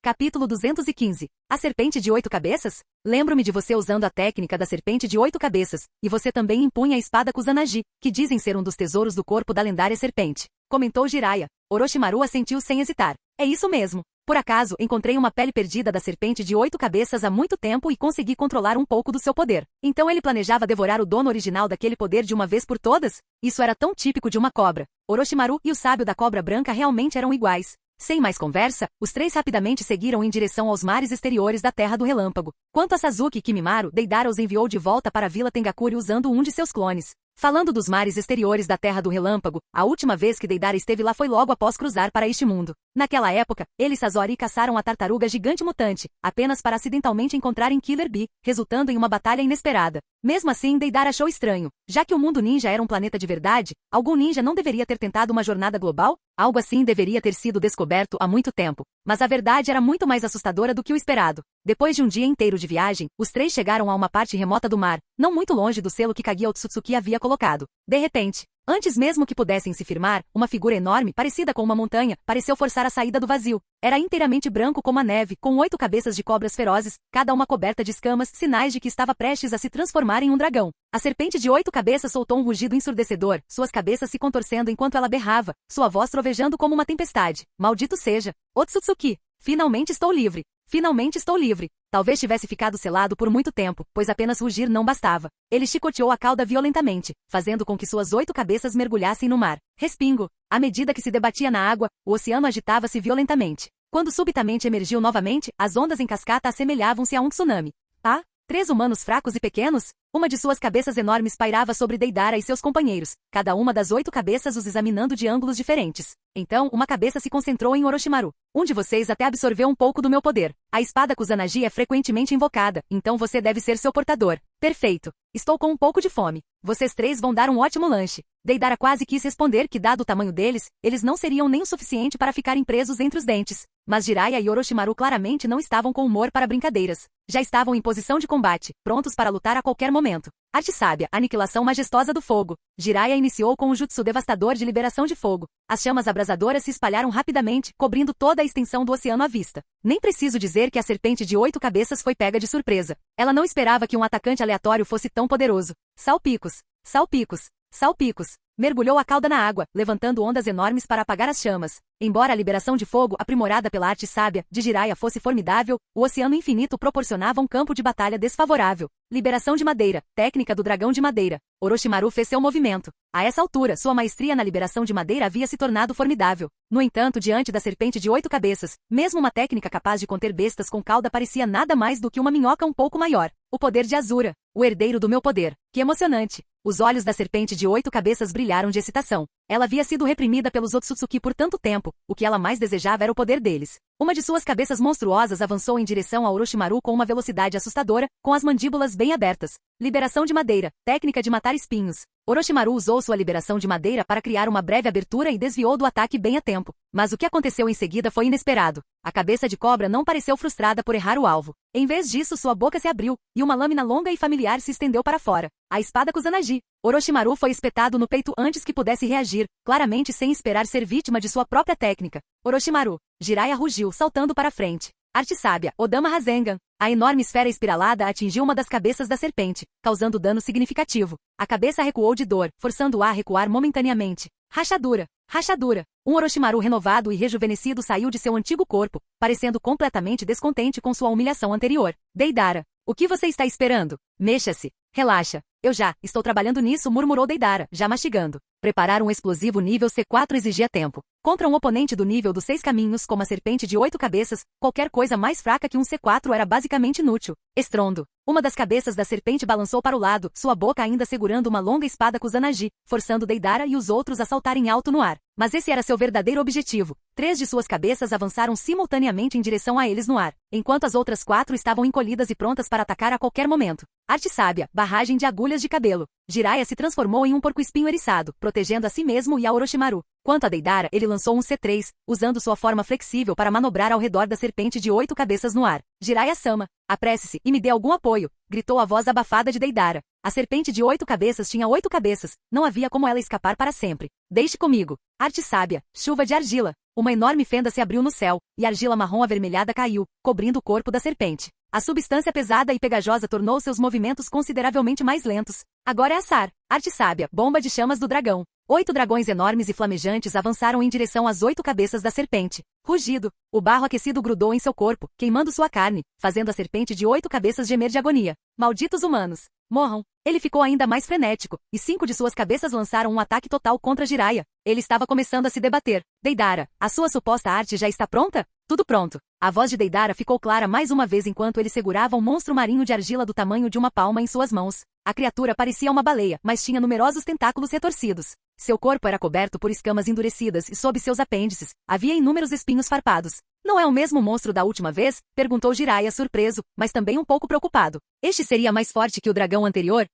Capítulo 215. A serpente de 8 cabeças? Lembro-me de você usando a técnica da serpente de 8 cabeças, e você também impunha a espada Kusanagi, que dizem ser um dos tesouros do corpo da lendária serpente. Comentou Jiraiya. Orochimaru assentiu sem hesitar. É isso mesmo. Por acaso, encontrei uma pele perdida da serpente de 8 cabeças há muito tempo e consegui controlar um pouco do seu poder. Então ele planejava devorar o dono original daquele poder de uma vez por todas? Isso era tão típico de uma cobra. Orochimaru e o sábio da cobra branca realmente eram iguais. Sem mais conversa, os 3 rapidamente seguiram em direção aos mares exteriores da Terra do Relâmpago. Quanto a Sasuke e Kimimaro, Deidara os enviou de volta para a Vila Tengakuri usando um de seus clones. Falando dos mares exteriores da Terra do Relâmpago, a última vez que Deidara esteve lá foi logo após cruzar para este mundo. Naquela época, ele e Sasori caçaram a tartaruga gigante mutante, apenas para acidentalmente encontrarem Killer Bee, resultando em uma batalha inesperada. Mesmo assim, Deidara achou estranho. Já que o mundo ninja era um planeta de verdade, algum ninja não deveria ter tentado uma jornada global? Algo assim deveria ter sido descoberto há muito tempo. Mas a verdade era muito mais assustadora do que o esperado. Depois de um dia inteiro de viagem, os 3 chegaram a uma parte remota do mar, não muito longe do selo que Kage Otsutsuki havia colocado. De repente, Antes mesmo que pudessem se firmar, uma figura enorme, parecida com uma montanha, pareceu forçar a saída do vazio. Era inteiramente branco como a neve, com 8 cabeças de cobras ferozes, cada uma coberta de escamas, sinais de que estava prestes a se transformar em um dragão. A serpente de 8 cabeças soltou um rugido ensurdecedor, suas cabeças se contorcendo enquanto ela berrava, sua voz trovejando como uma tempestade. Maldito seja! Otsutsuki! Finalmente estou livre! Finalmente estou livre! Talvez tivesse ficado selado por muito tempo, pois apenas rugir não bastava. Ele chicoteou a cauda violentamente, fazendo com que suas 8 cabeças mergulhassem no mar. Respingo! À medida que se debatia na água, o oceano agitava-se violentamente. Quando subitamente emergiu novamente, as ondas em cascata assemelhavam-se a um tsunami. Ah! 3 humanos fracos e pequenos? Uma de suas cabeças enormes pairava sobre Deidara e seus companheiros, cada uma das 8 cabeças os examinando de ângulos diferentes. Então, uma cabeça se concentrou em Orochimaru. Um de vocês até absorveu um pouco do meu poder. A espada Kusanagi é frequentemente invocada, então você deve ser seu portador. Perfeito. Estou com um pouco de fome. Vocês 3 vão dar um ótimo lanche. Deidara quase quis responder que, dado o tamanho deles, eles não seriam nem o suficiente para ficarem presos entre os dentes. Mas Jiraiya e Orochimaru claramente não estavam com humor para brincadeiras. Já estavam em posição de combate, prontos para lutar a qualquer momento. Arte sábia, aniquilação majestosa do fogo. Jiraiya iniciou com um jutsu devastador de liberação de fogo. As chamas abrasadoras se espalharam rapidamente, cobrindo toda a extensão do oceano à vista. Nem preciso dizer que a serpente de 8 cabeças foi pega de surpresa. Ela não esperava que um atacante aleatório fosse tão poderoso. Salpicos! Salpicos! Salpicos! Mergulhou a cauda na água, levantando ondas enormes para apagar as chamas. Embora a liberação de fogo, aprimorada pela arte sábia, de Jiraiya fosse formidável, o oceano infinito proporcionava um campo de batalha desfavorável. Liberação de madeira, técnica do dragão de madeira. Orochimaru fez seu movimento. A essa altura, sua maestria na liberação de madeira havia se tornado formidável. No entanto, diante da serpente de 8 cabeças, mesmo uma técnica capaz de conter bestas com cauda parecia nada mais do que uma minhoca um pouco maior. O poder de Azura, o herdeiro do meu poder. Que emocionante! Os olhos da serpente de 8 cabeças brilharam de excitação. Ela havia sido reprimida pelos Otsutsuki por tanto tempo, o que ela mais desejava era o poder deles. Uma de suas cabeças monstruosas avançou em direção a Orochimaru com uma velocidade assustadora, com as mandíbulas bem abertas. Liberação de madeira, técnica de matar espinhos. Orochimaru usou sua liberação de madeira para criar uma breve abertura e desviou do ataque bem a tempo. Mas o que aconteceu em seguida foi inesperado. A cabeça de cobra não pareceu frustrada por errar o alvo. Em vez disso, sua boca se abriu, e uma lâmina longa e familiar se estendeu para fora. A espada Kusanagi. Orochimaru foi espetado no peito antes que pudesse reagir, claramente sem esperar ser vítima de sua própria técnica. Orochimaru. Jiraiya rugiu, saltando para frente. Arte sábia, Odama Rasengan. A enorme esfera espiralada atingiu uma das cabeças da serpente, causando dano significativo. A cabeça recuou de dor, forçando-a a recuar momentaneamente. Rachadura! Rachadura! Um Orochimaru renovado e rejuvenescido saiu de seu antigo corpo, parecendo completamente descontente com sua humilhação anterior. Deidara, o que você está esperando? Mexa-se. Relaxa. Eu já, estou trabalhando nisso, murmurou Deidara, já mastigando. Preparar um explosivo nível C4 exigia tempo. Contra um oponente do nível dos 6 caminhos, como a serpente de 8 cabeças, qualquer coisa mais fraca que um C4 era basicamente inútil. Estrondo. Uma das cabeças da serpente balançou para o lado, sua boca ainda segurando uma longa espada Kusanagi, forçando Deidara e os outros a saltarem alto no ar. Mas esse era seu verdadeiro objetivo. 3 de suas cabeças avançaram simultaneamente em direção a eles no ar, enquanto as outras 4 estavam encolhidas e prontas para atacar a qualquer momento. Arte sábia, barragem de agulhas de cabelo. Jiraiya se transformou em um porco-espinho eriçado, protegendo a si mesmo e a Orochimaru. Quanto a Deidara, ele lançou um C3, usando sua forma flexível para manobrar ao redor da serpente de 8 cabeças no ar. Jiraiya-sama, apresse-se e me dê algum apoio, gritou a voz abafada de Deidara. A serpente de 8 cabeças tinha 8 cabeças, não havia como ela escapar para sempre. Deixe comigo. Arte sábia, chuva de argila. Uma enorme fenda se abriu no céu, e argila marrom avermelhada caiu, cobrindo o corpo da serpente. A substância pesada e pegajosa tornou seus movimentos consideravelmente mais lentos. Agora é assar. Arte sábia, bomba de chamas do dragão. 8 dragões enormes e flamejantes avançaram em direção às 8 cabeças da serpente. Rugido. O barro aquecido grudou em seu corpo, queimando sua carne, fazendo a serpente de 8 cabeças gemer de agonia. Malditos humanos. Morram. Ele ficou ainda mais frenético, e 5 de suas cabeças lançaram um ataque total contra Jiraiya. Ele estava começando a se debater. Deidara, a sua suposta arte já está pronta? Tudo pronto. A voz de Deidara ficou clara mais uma vez enquanto ele segurava um monstro marinho de argila do tamanho de uma palma em suas mãos. A criatura parecia uma baleia, mas tinha numerosos tentáculos retorcidos. Seu corpo era coberto por escamas endurecidas e sob seus apêndices, havia inúmeros espinhos farpados. Não é o mesmo monstro da última vez? Perguntou Jiraiya surpreso, mas também um pouco preocupado. Este seria mais forte que o dragão anterior?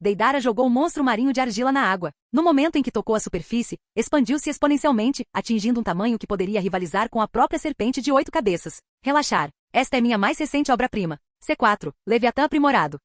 Deidara jogou o monstro marinho de argila na água. No momento em que tocou a superfície, expandiu-se exponencialmente, atingindo um tamanho que poderia rivalizar com a própria serpente de 8 cabeças. Relaxar. Esta é minha mais recente obra-prima. C4. Leviatã aprimorado.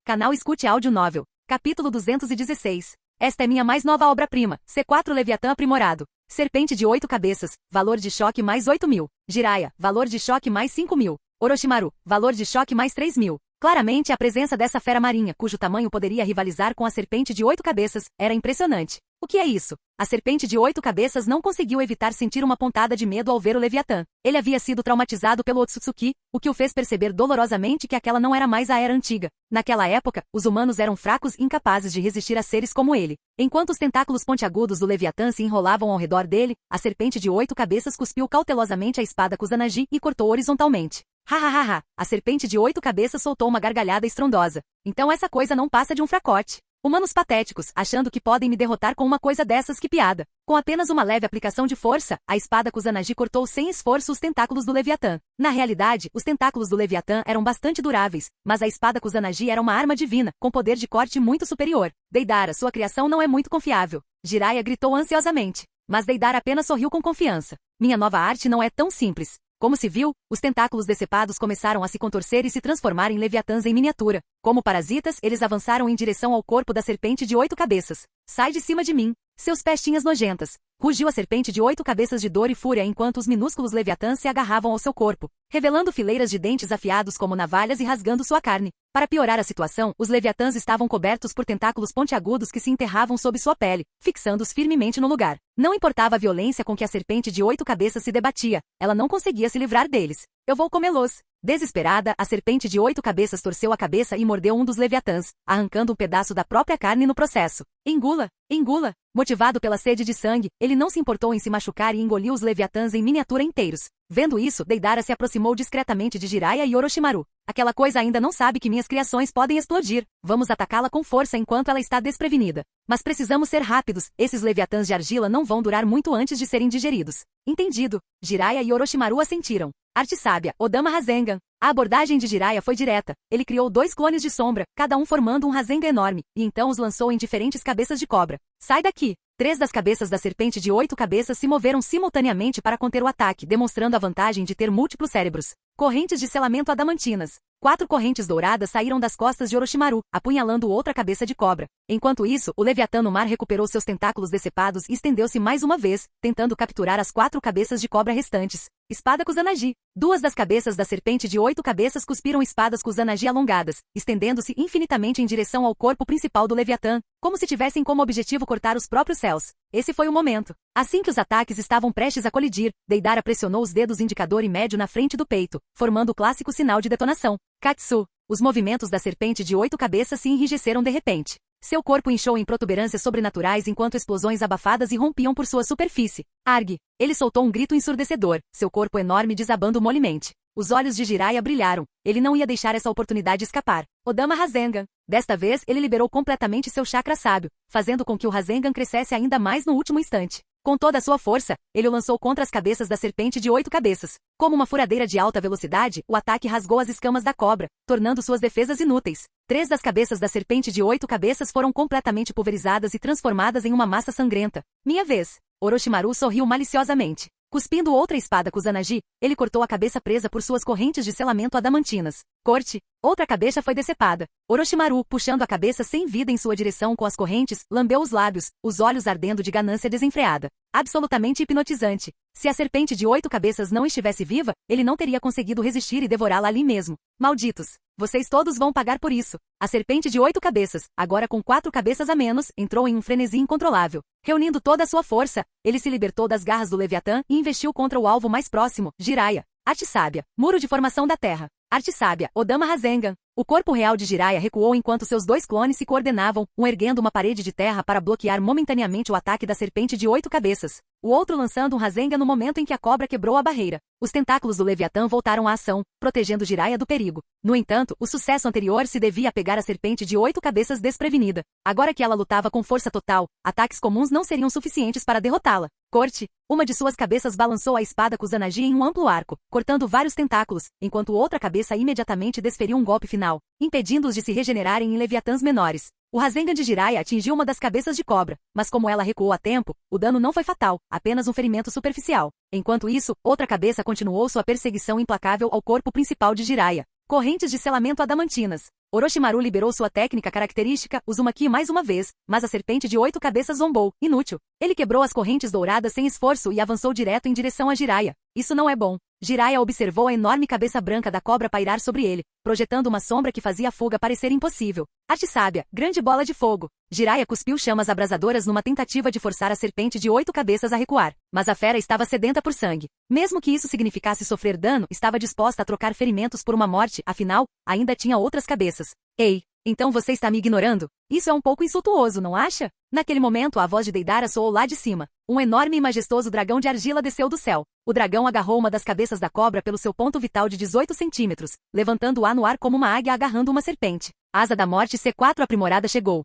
Canal Escute Áudio Novel. Capítulo 216. Esta é minha mais nova obra-prima, C4 Leviatã aprimorado. Serpente de 8 cabeças, valor de choque mais 8.000. Jiraiya, valor de choque mais 5.000. Orochimaru, valor de choque mais 3.000. Claramente a presença dessa fera marinha, cujo tamanho poderia rivalizar com a serpente de 8 cabeças, era impressionante. O que é isso? A serpente de 8 cabeças não conseguiu evitar sentir uma pontada de medo ao ver o Leviatã. Ele havia sido traumatizado pelo Otsutsuki, o que o fez perceber dolorosamente que aquela não era mais a era antiga. Naquela época, os humanos eram fracos e incapazes de resistir a seres como ele. Enquanto os tentáculos pontiagudos do Leviatã se enrolavam ao redor dele, a serpente de 8 cabeças cuspiu cautelosamente a espada Kusanagi e cortou horizontalmente. Ha! A serpente de 8 cabeças soltou uma gargalhada estrondosa. Então essa coisa não passa de um fracote. Humanos patéticos, achando que podem me derrotar com uma coisa dessas, que piada. Com apenas uma leve aplicação de força, a espada Kusanagi cortou sem esforço os tentáculos do Leviatã. Na realidade, os tentáculos do Leviatã eram bastante duráveis, mas a espada Kusanagi era uma arma divina, com poder de corte muito superior. Deidara, sua criação não é muito confiável. Jiraiya gritou ansiosamente. Mas Deidara apenas sorriu com confiança. Minha nova arte não é tão simples. Como se viu, os tentáculos decepados começaram a se contorcer e se transformar em leviatãs em miniatura. Como parasitas, eles avançaram em direção ao corpo da serpente de 8 cabeças. Sai de cima de mim, seus pestinhas nojentas. Rugiu a serpente de 8 cabeças de dor e fúria enquanto os minúsculos leviatãs se agarravam ao seu corpo, revelando fileiras de dentes afiados como navalhas e rasgando sua carne. Para piorar a situação, os leviatãs estavam cobertos por tentáculos pontiagudos que se enterravam sob sua pele, fixando-os firmemente no lugar. Não importava a violência com que a serpente de 8 cabeças se debatia, ela não conseguia se livrar deles. Eu vou comê-los. Desesperada, a serpente de 8 cabeças torceu a cabeça e mordeu um dos leviatãs, arrancando um pedaço da própria carne no processo. Engula! Engula! Motivado pela sede de sangue, ele não se importou em se machucar e engoliu os leviatãs em miniatura inteiros. Vendo isso, Deidara se aproximou discretamente de Jiraiya e Orochimaru. Aquela coisa ainda não sabe que minhas criações podem explodir. Vamos atacá-la com força enquanto ela está desprevenida. Mas precisamos ser rápidos, esses leviatãs de argila não vão durar muito antes de serem digeridos. Entendido. Jiraiya e Orochimaru assentiram. Arte sábia, Odama Rasengan. A abordagem de Jiraiya foi direta. Ele criou 2 clones de sombra, cada um formando um Rasengan enorme, e então os lançou em diferentes cabeças de cobra. Sai daqui! 3 das cabeças da serpente de 8 cabeças se moveram simultaneamente para conter o ataque, demonstrando a vantagem de ter múltiplos cérebros. Correntes de selamento adamantinas. 4 correntes douradas saíram das costas de Orochimaru, apunhalando outra cabeça de cobra. Enquanto isso, o Leviatã no mar recuperou seus tentáculos decepados e estendeu-se mais uma vez, tentando capturar as 4 cabeças de cobra restantes. Espada Kusanagi. 2 das cabeças da serpente de 8 cabeças cuspiram espadas Kusanagi alongadas, estendendo-se infinitamente em direção ao corpo principal do Leviatã, como se tivessem como objetivo cortar os próprios céus. Esse foi o momento. Assim que os ataques estavam prestes a colidir, Deidara pressionou os dedos indicador e médio na frente do peito, formando o clássico sinal de detonação. Katsu. Os movimentos da serpente de 8 cabeças se enrijeceram de repente. Seu corpo inchou em protuberâncias sobrenaturais enquanto explosões abafadas irrompiam por sua superfície. Arg! Ele soltou um grito ensurdecedor, seu corpo enorme desabando molemente. Os olhos de Jiraiya brilharam. Ele não ia deixar essa oportunidade escapar. Odama Rasengan. Desta vez, ele liberou completamente seu chakra sábio, fazendo com que o Rasengan crescesse ainda mais no último instante. Com toda a sua força, ele o lançou contra as cabeças da serpente de 8 cabeças. Como uma furadeira de alta velocidade, o ataque rasgou as escamas da cobra, tornando suas defesas inúteis. 3 das cabeças da serpente de 8 cabeças foram completamente pulverizadas e transformadas em uma massa sangrenta. Minha vez. Orochimaru sorriu maliciosamente. Cuspindo outra espada Kusanagi, ele cortou a cabeça presa por suas correntes de selamento adamantinas. Corte. Outra cabeça foi decepada. Orochimaru, puxando a cabeça sem vida em sua direção com as correntes, lambeu os lábios, os olhos ardendo de ganância desenfreada. Absolutamente hipnotizante. Se a serpente de 8 cabeças não estivesse viva, ele não teria conseguido resistir e devorá-la ali mesmo. Malditos! Vocês todos vão pagar por isso. A serpente de 8 cabeças, agora com 4 cabeças a menos, entrou em um frenesi incontrolável. Reunindo toda a sua força, ele se libertou das garras do Leviatã e investiu contra o alvo mais próximo, Jiraiya. Arte sábia. Muro de formação da terra. Arte sábia, Odama Rasengan. O corpo real de Jiraiya recuou enquanto seus 2 clones se coordenavam, um erguendo uma parede de terra para bloquear momentaneamente o ataque da serpente de 8 cabeças, o outro lançando um Rasengan no momento em que a cobra quebrou a barreira. Os tentáculos do Leviatã voltaram à ação, protegendo Jiraiya do perigo. No entanto, o sucesso anterior se devia a pegar a serpente de 8 cabeças desprevenida. Agora que ela lutava com força total, ataques comuns não seriam suficientes para derrotá-la. Corte. Uma de suas cabeças balançou a espada Kusanagi em um amplo arco, cortando vários tentáculos, enquanto outra cabeça imediatamente desferiu um golpe final, impedindo-os de se regenerarem em leviatãs menores. O Rasengan de Jiraiya atingiu uma das cabeças de cobra, mas como ela recuou a tempo, o dano não foi fatal, apenas um ferimento superficial. Enquanto isso, outra cabeça continuou sua perseguição implacável ao corpo principal de Jiraiya. Correntes de selamento adamantinas. Orochimaru liberou sua técnica característica, Uzumaki mais uma vez, mas a serpente de 8 cabeças zombou, inútil. Ele quebrou as correntes douradas sem esforço e avançou direto em direção a Jiraiya. Isso não é bom. Jiraiya observou a enorme cabeça branca da cobra pairar sobre ele, projetando uma sombra que fazia a fuga parecer impossível. Arte sábia, grande bola de fogo. Jiraiya cuspiu chamas abrasadoras numa tentativa de forçar a serpente de 8 cabeças a recuar, mas a fera estava sedenta por sangue. Mesmo que isso significasse sofrer dano, estava disposta a trocar ferimentos por uma morte, afinal, ainda tinha outras cabeças. Ei, então você está me ignorando? Isso é um pouco insultuoso, não acha? Naquele momento a voz de Deidara soou lá de cima. Um enorme e majestoso dragão de argila desceu do céu. O dragão agarrou uma das cabeças da cobra pelo seu ponto vital de 18 centímetros, levantando-a no ar como uma águia agarrando uma serpente. A asa da morte C4 aprimorada chegou.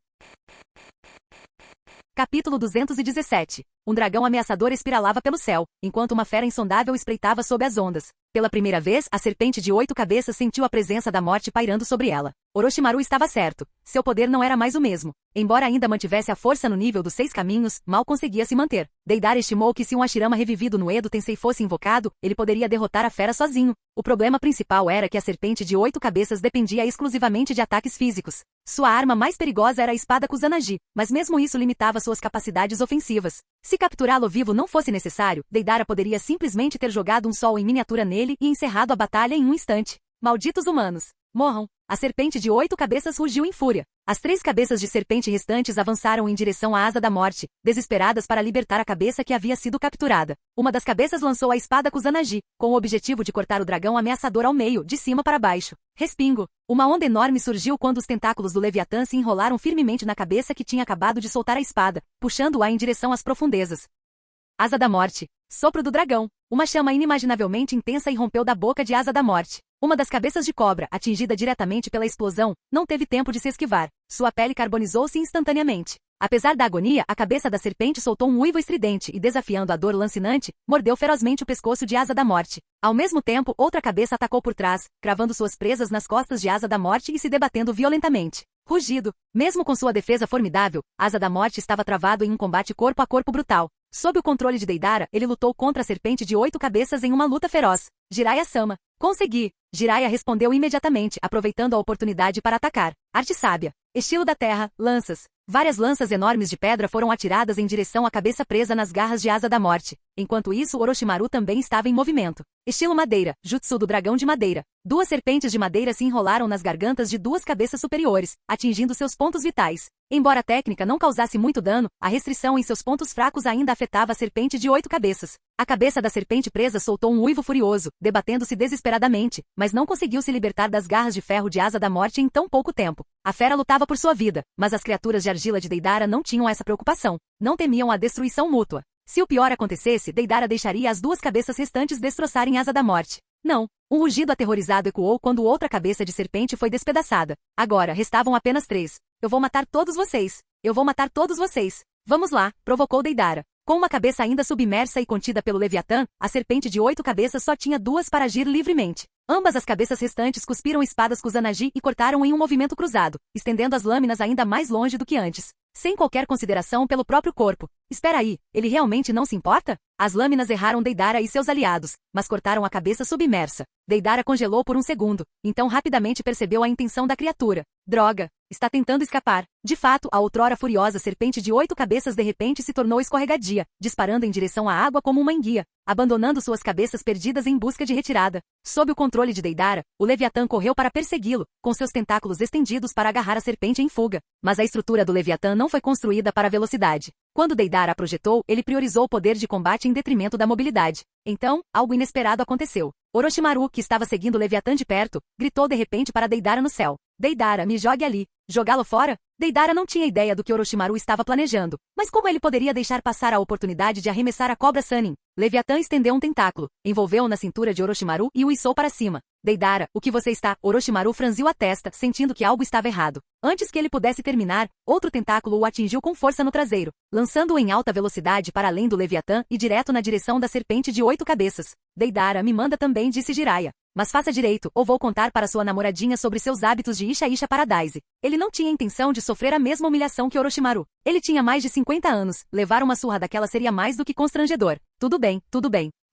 Capítulo 217. Um dragão ameaçador espiralava pelo céu, enquanto uma fera insondável espreitava sob as ondas. Pela primeira vez, a serpente de 8 cabeças sentiu a presença da morte pairando sobre ela. Orochimaru estava certo. Seu poder não era mais o mesmo. Embora ainda mantivesse a força no nível dos 6 caminhos, mal conseguia se manter. Deidara estimou que se um Hashirama revivido no Edo Tensei fosse invocado, ele poderia derrotar a fera sozinho. O problema principal era que a serpente de 8 cabeças dependia exclusivamente de ataques físicos. Sua arma mais perigosa era a espada Kusanagi, mas mesmo isso limitava suas capacidades ofensivas. Se capturá-lo vivo não fosse necessário, Deidara poderia simplesmente ter jogado um sol em miniatura nele e encerrado a batalha em um instante. Malditos humanos! Morram! A serpente de 8 cabeças rugiu em fúria. As 3 cabeças de serpente restantes avançaram em direção à asa da morte, desesperadas para libertar a cabeça que havia sido capturada. Uma das cabeças lançou a espada Kusanagi, com o objetivo de cortar o dragão ameaçador ao meio, de cima para baixo. Respingo! Uma onda enorme surgiu quando os tentáculos do Leviatã se enrolaram firmemente na cabeça que tinha acabado de soltar a espada, puxando-a em direção às profundezas. Asa da morte. Sopro do dragão. Uma chama inimaginavelmente intensa irrompeu da boca de Asa da Morte. Uma das cabeças de cobra, atingida diretamente pela explosão, não teve tempo de se esquivar. Sua pele carbonizou-se instantaneamente. Apesar da agonia, a cabeça da serpente soltou um uivo estridente e, desafiando a dor lancinante, mordeu ferozmente o pescoço de Asa da Morte. Ao mesmo tempo, outra cabeça atacou por trás, cravando suas presas nas costas de Asa da Morte e se debatendo violentamente. Rugido. Mesmo com sua defesa formidável, Asa da Morte estava travado em um combate corpo a corpo brutal. Sob o controle de Deidara, ele lutou contra a serpente de 8 cabeças em uma luta feroz. Jiraiya-sama. Consegui! Jiraiya respondeu imediatamente, aproveitando a oportunidade para atacar. Arte sábia. Estilo da terra, lanças. Várias lanças enormes de pedra foram atiradas em direção à cabeça presa nas garras de Asa da Morte. Enquanto isso, Orochimaru também estava em movimento. Estilo madeira, jutsu do dragão de madeira. 2 serpentes de madeira se enrolaram nas gargantas de 2 cabeças superiores, atingindo seus pontos vitais. Embora a técnica não causasse muito dano, a restrição em seus pontos fracos ainda afetava a serpente de 8 cabeças. A cabeça da serpente presa soltou um uivo furioso, debatendo-se desesperadamente, mas não conseguiu se libertar das garras de ferro de Asa da Morte em tão pouco tempo. A fera lutava por sua vida, mas as criaturas de argila de Deidara não tinham essa preocupação. Não temiam a destruição mútua. Se o pior acontecesse, Deidara deixaria as 2 cabeças restantes destroçarem Asa da Morte. Não. Um rugido aterrorizado ecoou quando outra cabeça de serpente foi despedaçada. Agora, restavam apenas 3. Eu vou matar todos vocês. Eu vou matar todos vocês. Vamos lá, provocou Deidara. Com uma cabeça ainda submersa e contida pelo Leviatã, a serpente de 8 cabeças só tinha 2 para agir livremente. Ambas as cabeças restantes cuspiram espadas Kusanagi e cortaram em um movimento cruzado, estendendo as lâminas ainda mais longe do que antes. Sem qualquer consideração pelo próprio corpo. Espera aí, ele realmente não se importa? As lâminas erraram Deidara e seus aliados, mas cortaram a cabeça submersa. Deidara congelou por um segundo, então rapidamente percebeu a intenção da criatura. Droga! Está tentando escapar. De fato, a outrora furiosa serpente de 8 cabeças de repente se tornou escorregadia, disparando em direção à água como uma enguia, abandonando suas cabeças perdidas em busca de retirada. Sob o controle de Deidara, o Leviatã correu para persegui-lo, com seus tentáculos estendidos para agarrar a serpente em fuga. Mas a estrutura do Leviatã não foi construída para velocidade. Quando Deidara a projetou, ele priorizou o poder de combate em detrimento da mobilidade. Então, algo inesperado aconteceu. Orochimaru, que estava seguindo o Leviatã de perto, gritou de repente para Deidara no céu. Deidara, me jogue ali. Jogá-lo fora? Deidara não tinha ideia do que Orochimaru estava planejando, mas como ele poderia deixar passar a oportunidade de arremessar a cobra Sannin? Leviatã estendeu um tentáculo, envolveu-o na cintura de Orochimaru e o içou para cima. Deidara, o que você está? Orochimaru franziu a testa, sentindo que algo estava errado. Antes que ele pudesse terminar, outro tentáculo o atingiu com força no traseiro, lançando-o em alta velocidade para além do Leviatã e direto na direção da serpente de 8 cabeças. Deidara, me manda também, disse Jiraiya. Mas faça direito, ou vou contar para sua namoradinha sobre seus hábitos de Isha Isha Paradise. Ele não tinha intenção de sofrer a mesma humilhação que Orochimaru. Ele tinha mais de 50 anos, levar uma surra daquela seria mais do que constrangedor. Tudo bem,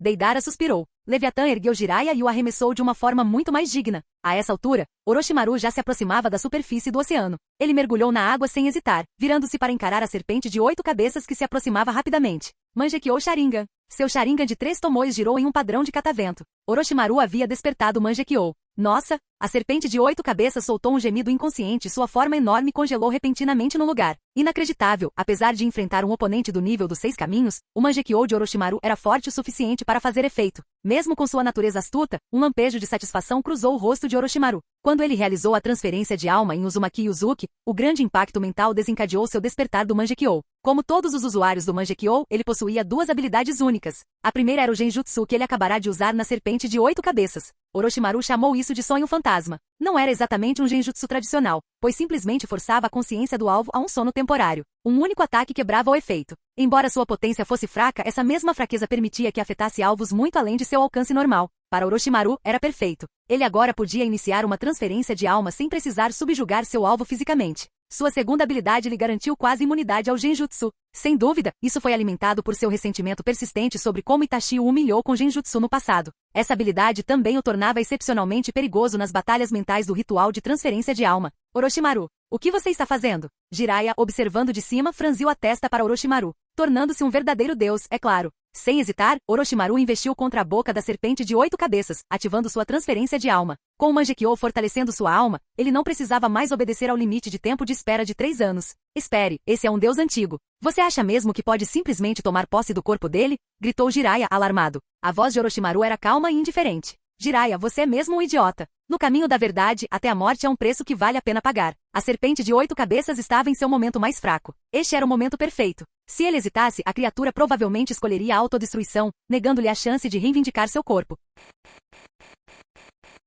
Deidara suspirou. Leviatã ergueu Jiraiya e o arremessou de uma forma muito mais digna. A essa altura, Orochimaru já se aproximava da superfície do oceano. Ele mergulhou na água sem hesitar, virando-se para encarar a serpente de 8 cabeças que se aproximava rapidamente. Mangekyou Sharingan. Seu Sharingan de 3 tomoes girou em um padrão de catavento. Orochimaru havia despertado Mangekyou. Nossa! A serpente de 8 cabeças soltou um gemido inconsciente e sua forma enorme congelou repentinamente no lugar. Inacreditável, apesar de enfrentar um oponente do nível dos 6 caminhos, o Mangekyou de Orochimaru era forte o suficiente para fazer efeito. Mesmo com sua natureza astuta, um lampejo de satisfação cruzou o rosto de Orochimaru. Quando ele realizou a transferência de alma em Uzumaki Yuzuki, o grande impacto mental desencadeou seu despertar do Mangekyou. Como todos os usuários do Mangekyou, ele possuía 2 habilidades únicas. A primeira era o Genjutsu que ele acabará de usar na serpente de 8 cabeças. Orochimaru chamou isso de sonho fantasma. Não era exatamente um Genjutsu tradicional, pois simplesmente forçava a consciência do alvo a um sono temporário. Um único ataque quebrava o efeito. Embora sua potência fosse fraca, essa mesma fraqueza permitia que afetasse alvos muito além de seu alcance normal. Para Orochimaru, era perfeito. Ele agora podia iniciar uma transferência de alma sem precisar subjugar seu alvo fisicamente. Sua segunda habilidade lhe garantiu quase imunidade ao Genjutsu. Sem dúvida, isso foi alimentado por seu ressentimento persistente sobre como Itachi o humilhou com Genjutsu no passado. Essa habilidade também o tornava excepcionalmente perigoso nas batalhas mentais do ritual de transferência de alma. Orochimaru, o que você está fazendo? Jiraiya, observando de cima, franziu a testa para Orochimaru, tornando-se um verdadeiro deus, é claro. Sem hesitar, Orochimaru investiu contra a boca da serpente de 8 cabeças, ativando sua transferência de alma. Com o Mangekyou fortalecendo sua alma, ele não precisava mais obedecer ao limite de tempo de espera de 3 anos. Espere, esse é um deus antigo. Você acha mesmo que pode simplesmente tomar posse do corpo dele? Gritou Jiraiya, alarmado. A voz de Orochimaru era calma e indiferente. Jiraiya, você é mesmo um idiota. No caminho da verdade, até a morte é um preço que vale a pena pagar. A serpente de 8 cabeças estava em seu momento mais fraco. Este era o momento perfeito. Se ele hesitasse, a criatura provavelmente escolheria a autodestruição, negando-lhe a chance de reivindicar seu corpo.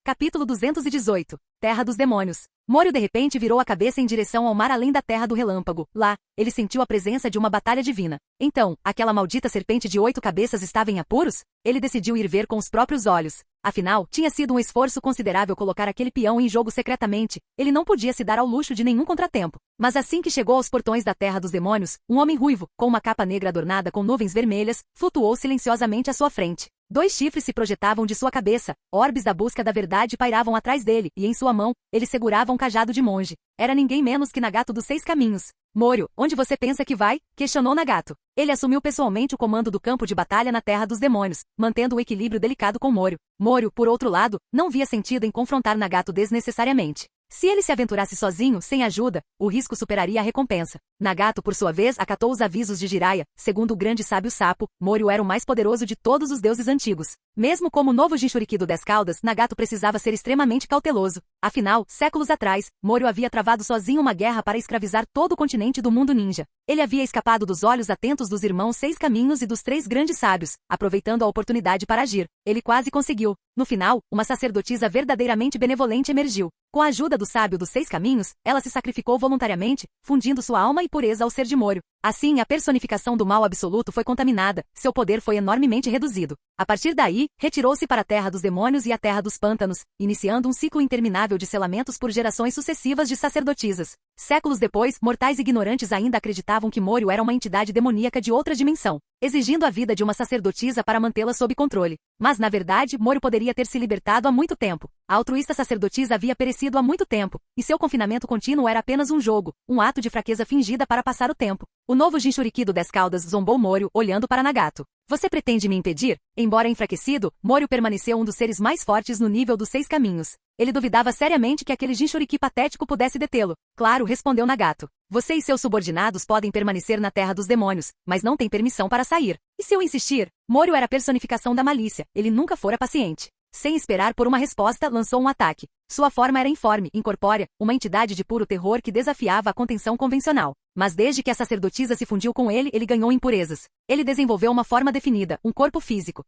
Capítulo 218. Terra dos Demônios. Moro de repente virou a cabeça em direção ao mar além da Terra do Relâmpago. Lá, ele sentiu a presença de uma batalha divina. Então, aquela maldita serpente de 8 cabeças estava em apuros? Ele decidiu ir ver com os próprios olhos. Afinal, tinha sido um esforço considerável colocar aquele peão em jogo secretamente. Ele não podia se dar ao luxo de nenhum contratempo. Mas assim que chegou aos portões da Terra dos Demônios, um homem ruivo, com uma capa negra adornada com nuvens vermelhas, flutuou silenciosamente à sua frente. 2 chifres se projetavam de sua cabeça, orbes da busca da verdade pairavam atrás dele, e em sua mão, ele segurava um cajado de monge. Era ninguém menos que Nagato dos 6 caminhos. Moro, onde você pensa que vai? Questionou Nagato. Ele assumiu pessoalmente o comando do campo de batalha na Terra dos Demônios, mantendo o equilíbrio delicado com Moro. Moro, por outro lado, não via sentido em confrontar Nagato desnecessariamente. Se ele se aventurasse sozinho, sem ajuda, o risco superaria a recompensa. Nagato, por sua vez, acatou os avisos de Jiraiya. Segundo o grande sábio Sapo, Moro era o mais poderoso de todos os deuses antigos. Mesmo como o novo Jinchuriki do 10 Caudas, Nagato precisava ser extremamente cauteloso. Afinal, séculos atrás, Moro havia travado sozinho uma guerra para escravizar todo o continente do mundo ninja. Ele havia escapado dos olhos atentos dos irmãos 6 caminhos e dos 3 grandes sábios, aproveitando a oportunidade para agir. Ele quase conseguiu. No final, uma sacerdotisa verdadeiramente benevolente emergiu. Com a ajuda do sábio dos 6 caminhos, ela se sacrificou voluntariamente, fundindo sua alma e pureza ao ser de Moro. Assim, a personificação do mal absoluto foi contaminada, seu poder foi enormemente reduzido. A partir daí, retirou-se para a Terra dos Demônios e a Terra dos Pântanos, iniciando um ciclo interminável de selamentos por gerações sucessivas de sacerdotisas. Séculos depois, mortais ignorantes ainda acreditavam que Moro era uma entidade demoníaca de outra dimensão, exigindo a vida de uma sacerdotisa para mantê-la sob controle. Mas, na verdade, Moro poderia ter se libertado há muito tempo. A altruísta sacerdotisa havia perecido há muito tempo, e seu confinamento contínuo era apenas um jogo, um ato de fraqueza fingida para passar o tempo. O novo Jinchuriki do 10 Caudas zombou Moro, olhando para Nagato. Você pretende me impedir? Embora enfraquecido, Moro permaneceu um dos seres mais fortes no nível dos 6 caminhos. Ele duvidava seriamente que aquele Jinchuriki patético pudesse detê-lo. Claro, respondeu Nagato. Você e seus subordinados podem permanecer na Terra dos Demônios, mas não têm permissão para sair. E se eu insistir? Moro era a personificação da malícia, ele nunca fora paciente. Sem esperar por uma resposta, lançou um ataque. Sua forma era informe, incorpórea, uma entidade de puro terror que desafiava a contenção convencional. Mas desde que a sacerdotisa se fundiu com ele, ele ganhou impurezas. Ele desenvolveu uma forma definida, um corpo físico.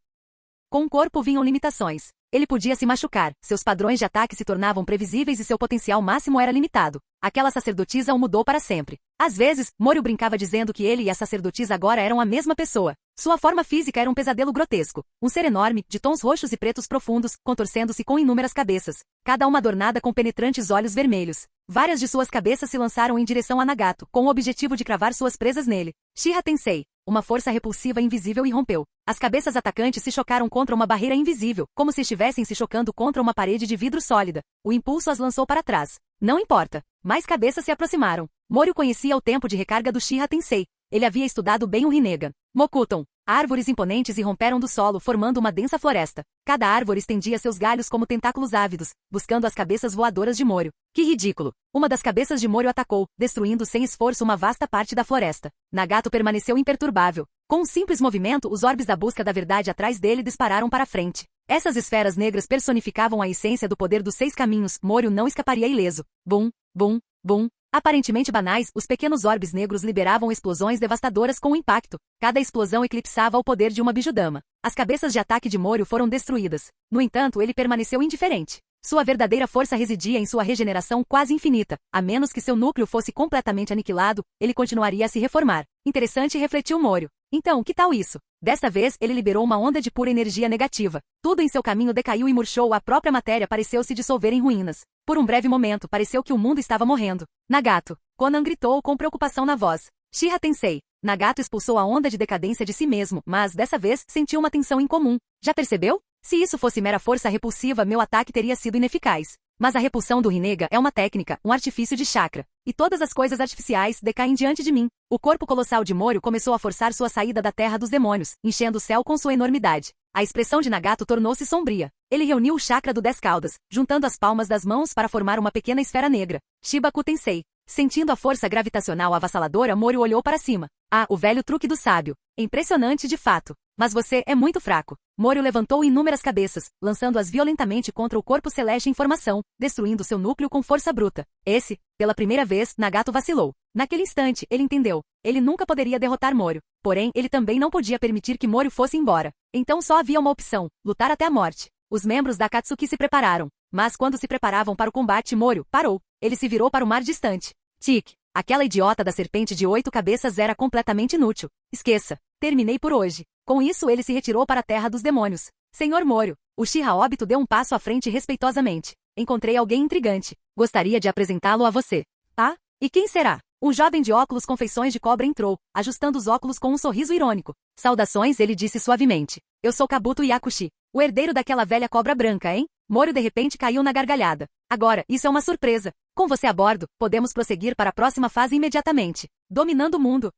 Com o corpo vinham limitações. Ele podia se machucar, seus padrões de ataque se tornavam previsíveis e seu potencial máximo era limitado. Aquela sacerdotisa o mudou para sempre. Às vezes, Moro brincava dizendo que ele e a sacerdotisa agora eram a mesma pessoa. Sua forma física era um pesadelo grotesco. Um ser enorme, de tons roxos e pretos profundos, contorcendo-se com inúmeras cabeças, cada uma adornada com penetrantes olhos vermelhos. Várias de suas cabeças se lançaram em direção a Nagato, com o objetivo de cravar suas presas nele. Shira Tensei. uma força repulsiva invisível irrompeu. As cabeças atacantes se chocaram contra uma barreira invisível, como se estivessem se chocando contra uma parede de vidro sólida. O impulso as lançou para trás. Não importa. Mais cabeças se aproximaram. Moryu conhecia o tempo de recarga do Uchiha Tensei. Ele havia estudado bem o Rinnegan. Mokuton. Árvores imponentes irromperam do solo, formando uma densa floresta. Cada árvore estendia seus galhos como tentáculos ávidos, buscando as cabeças voadoras de Moryu. Que ridículo! Uma das cabeças de Moryu atacou, destruindo sem esforço uma vasta parte da floresta. Nagato permaneceu imperturbável. Com um simples movimento, os orbes da busca da verdade atrás dele dispararam para frente. Essas esferas negras personificavam a essência do poder dos 6 caminhos. Moryu não escaparia ileso. Bum, bum, bum. Aparentemente banais, os pequenos orbes negros liberavam explosões devastadoras com o impacto. Cada explosão eclipsava o poder de uma Bijudama. As cabeças de ataque de Moryu foram destruídas. No entanto, ele permaneceu indiferente. Sua verdadeira força residia em sua regeneração quase infinita. A menos que seu núcleo fosse completamente aniquilado, ele continuaria a se reformar. Interessante, refletiu Moryu. Então, que tal isso? Desta vez, ele liberou uma onda de pura energia negativa. Tudo em seu caminho decaiu e murchou, a própria matéria pareceu se dissolver em ruínas. Por um breve momento, pareceu que o mundo estava morrendo. Nagato. Conan gritou com preocupação na voz. Uchiha Tensei. Nagato expulsou a onda de decadência de si mesmo, mas, dessa vez, sentiu uma tensão incomum. Já percebeu? Se isso fosse mera força repulsiva, meu ataque teria sido ineficaz. Mas a repulsão do Rinnegan é uma técnica, um artifício de chakra. E todas as coisas artificiais decaem diante de mim. O corpo colossal de Moryu começou a forçar sua saída da Terra dos Demônios, enchendo o céu com sua enormidade. A expressão de Nagato tornou-se sombria. Ele reuniu o chakra do 10 caudas, juntando as palmas das mãos para formar uma pequena esfera negra. Shibaku Tensei. Sentindo a força gravitacional avassaladora, Moryu olhou para cima. Ah, o velho truque do sábio. Impressionante de fato. Mas você é muito fraco. Moryu levantou inúmeras cabeças, lançando-as violentamente contra o corpo celeste em formação, destruindo seu núcleo com força bruta. Pela primeira vez, Nagato vacilou. Naquele instante, ele entendeu. Ele nunca poderia derrotar Moryu. Porém, ele também não podia permitir que Moryu fosse embora. Então só havia uma opção: lutar até a morte. Os membros da Akatsuki se prepararam. Mas quando se preparavam para o combate, Moryu parou. Ele se virou para o mar distante. Tic. Aquela idiota da serpente de 8 cabeças era completamente inútil. Esqueça. Terminei por hoje. Com isso, ele se retirou para a Terra dos Demônios. Senhor Moryu. O Uchiha Obito deu um passo à frente respeitosamente. Encontrei alguém intrigante. Gostaria de apresentá-lo a você. Ah? E quem será? Um jovem de óculos com feições de cobra entrou, ajustando os óculos com um sorriso irônico. Saudações, ele disse suavemente. Eu sou Kabuto Yakushi, o herdeiro daquela velha cobra branca, hein? Moryu de repente caiu na gargalhada. Agora, isso é uma surpresa. Com você a bordo, podemos prosseguir para a próxima fase imediatamente. Dominando o mundo.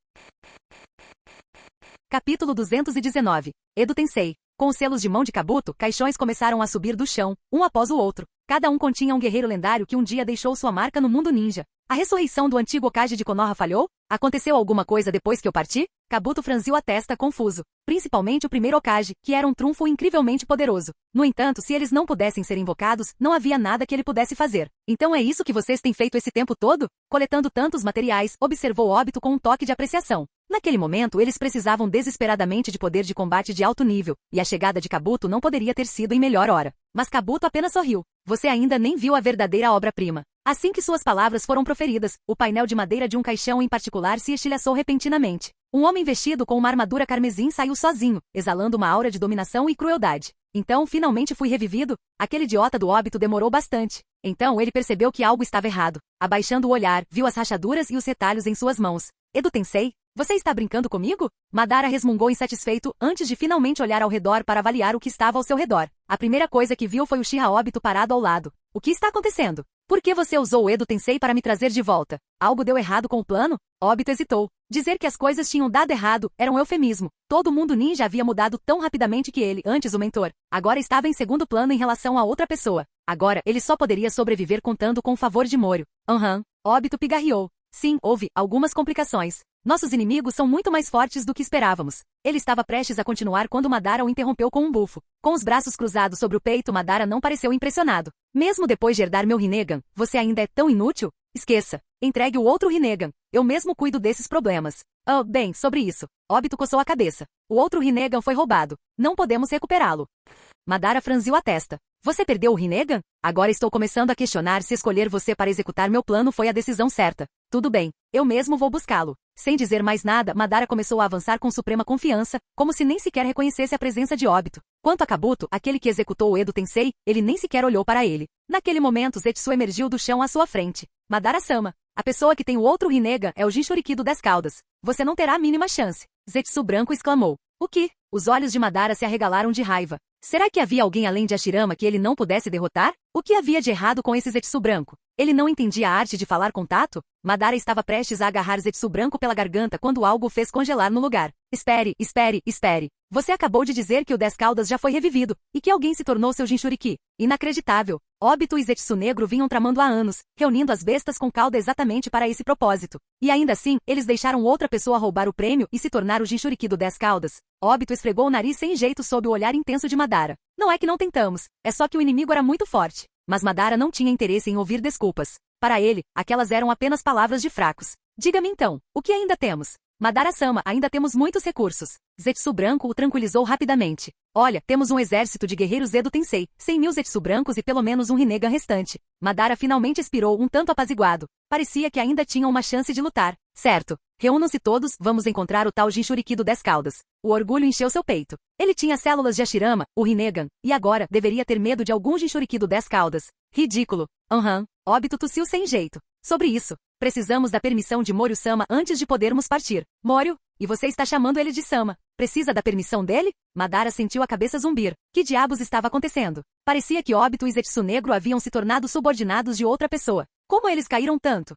Capítulo 219. Edo Tensei. Com os selos de mão de Kabuto, caixões começaram a subir do chão, um após o outro. Cada um continha um guerreiro lendário que um dia deixou sua marca no mundo ninja. A ressurreição do antigo Hokage de Konoha falhou? Aconteceu alguma coisa depois que eu parti? Kabuto franziu a testa confuso. Principalmente o primeiro Hokage, que era um trunfo incrivelmente poderoso. No entanto, se eles não pudessem ser invocados, não havia nada que ele pudesse fazer. Então é isso que vocês têm feito esse tempo todo? Coletando tantos materiais, observou Obito com um toque de apreciação. Naquele momento, eles precisavam desesperadamente de poder de combate de alto nível, e a chegada de Kabuto não poderia ter sido em melhor hora. Mas Kabuto apenas sorriu. Você ainda nem viu a verdadeira obra-prima. Assim que suas palavras foram proferidas, o painel de madeira de um caixão em particular se estilhaçou repentinamente. Um homem vestido com uma armadura carmesim saiu sozinho, exalando uma aura de dominação e crueldade. Então, finalmente fui revivido? Aquele idiota do Obito demorou bastante. Então ele percebeu que algo estava errado. Abaixando o olhar, viu as rachaduras e os retalhos em suas mãos. Edo Tensei? Você está brincando comigo? Madara resmungou insatisfeito antes de finalmente olhar ao redor para avaliar o que estava ao seu redor. A primeira coisa que viu foi o Uchiha Obito parado ao lado. O que está acontecendo? Por que você usou o Edo Tensei para me trazer de volta? Algo deu errado com o plano? Obito hesitou. Dizer que as coisas tinham dado errado era um eufemismo. Todo mundo ninja havia mudado tão rapidamente que ele, antes o mentor, agora estava em segundo plano em relação a outra pessoa. Agora, ele só poderia sobreviver contando com o favor de Moryu. Obito pigarreou. Sim, houve algumas complicações. Nossos inimigos são muito mais fortes do que esperávamos. Ele estava prestes a continuar quando Madara o interrompeu com um bufo. Com os braços cruzados sobre o peito, Madara não pareceu impressionado. Mesmo depois de herdar meu Rinnegan, você ainda é tão inútil? Esqueça. Entregue o outro Rinnegan. Eu mesmo cuido desses problemas. Bem, sobre isso. Obito coçou a cabeça. O outro Rinnegan foi roubado. Não podemos recuperá-lo. Madara franziu a testa. Você perdeu o Rinnegan? Agora estou começando a questionar se escolher você para executar meu plano foi a decisão certa. Tudo bem, eu mesmo vou buscá-lo. Sem dizer mais nada, Madara começou a avançar com suprema confiança, como se nem sequer reconhecesse a presença de Obito. Quanto a Kabuto, aquele que executou o Edo Tensei, ele nem sequer olhou para ele. Naquele momento, Zetsu emergiu do chão à sua frente. Madara-sama, a pessoa que tem o outro Rinnegan é o Jinchuriki do 10 caudas. Você não terá a mínima chance. Zetsu branco exclamou. O que? Os olhos de Madara se arregalaram de raiva. Será que havia alguém além de Hashirama que ele não pudesse derrotar? O que havia de errado com esse Zetsu branco? Ele não entendia a arte de falar com tato? Madara estava prestes a agarrar Zetsu branco pela garganta quando algo o fez congelar no lugar. Espere, espere, espere. Você acabou de dizer que o 10 Caudas já foi revivido, e que alguém se tornou seu Jinchuriki. Inacreditável. Obito e Zetsu negro vinham tramando há anos, reunindo as bestas com cauda exatamente para esse propósito. E ainda assim, eles deixaram outra pessoa roubar o prêmio e se tornar o Jinchuriki do 10 Caudas. Obito esfregou o nariz sem jeito sob o olhar intenso de Madara. Não é que não tentamos, é só que o inimigo era muito forte. Mas Madara não tinha interesse em ouvir desculpas. Para ele, aquelas eram apenas palavras de fracos. Diga-me então, o que ainda temos? Madara-sama, ainda temos muitos recursos. Zetsu branco o tranquilizou rapidamente. Olha, temos um exército de guerreiros Edo Tensei, 100.000 Zetsu brancos e pelo menos um Rinnegan restante. Madara finalmente expirou um tanto apaziguado. Parecia que ainda tinha uma chance de lutar. Certo. Reúnam-se todos, vamos encontrar o tal Jinchuriki do 10 Caudas. O orgulho encheu seu peito. Ele tinha células de Hashirama, o Rinnegan, e agora deveria ter medo de algum Jinchuriki do 10 Caudas. Ridículo. Obito tossiu sem jeito. Sobre isso, precisamos da permissão de Moryu-sama antes de podermos partir. Moryu? E você está chamando ele de Sama. Precisa da permissão dele? Madara sentiu a cabeça zumbir. Que diabos estava acontecendo? Parecia que Obito e Zetsu negro haviam se tornado subordinados de outra pessoa. Como eles caíram tanto?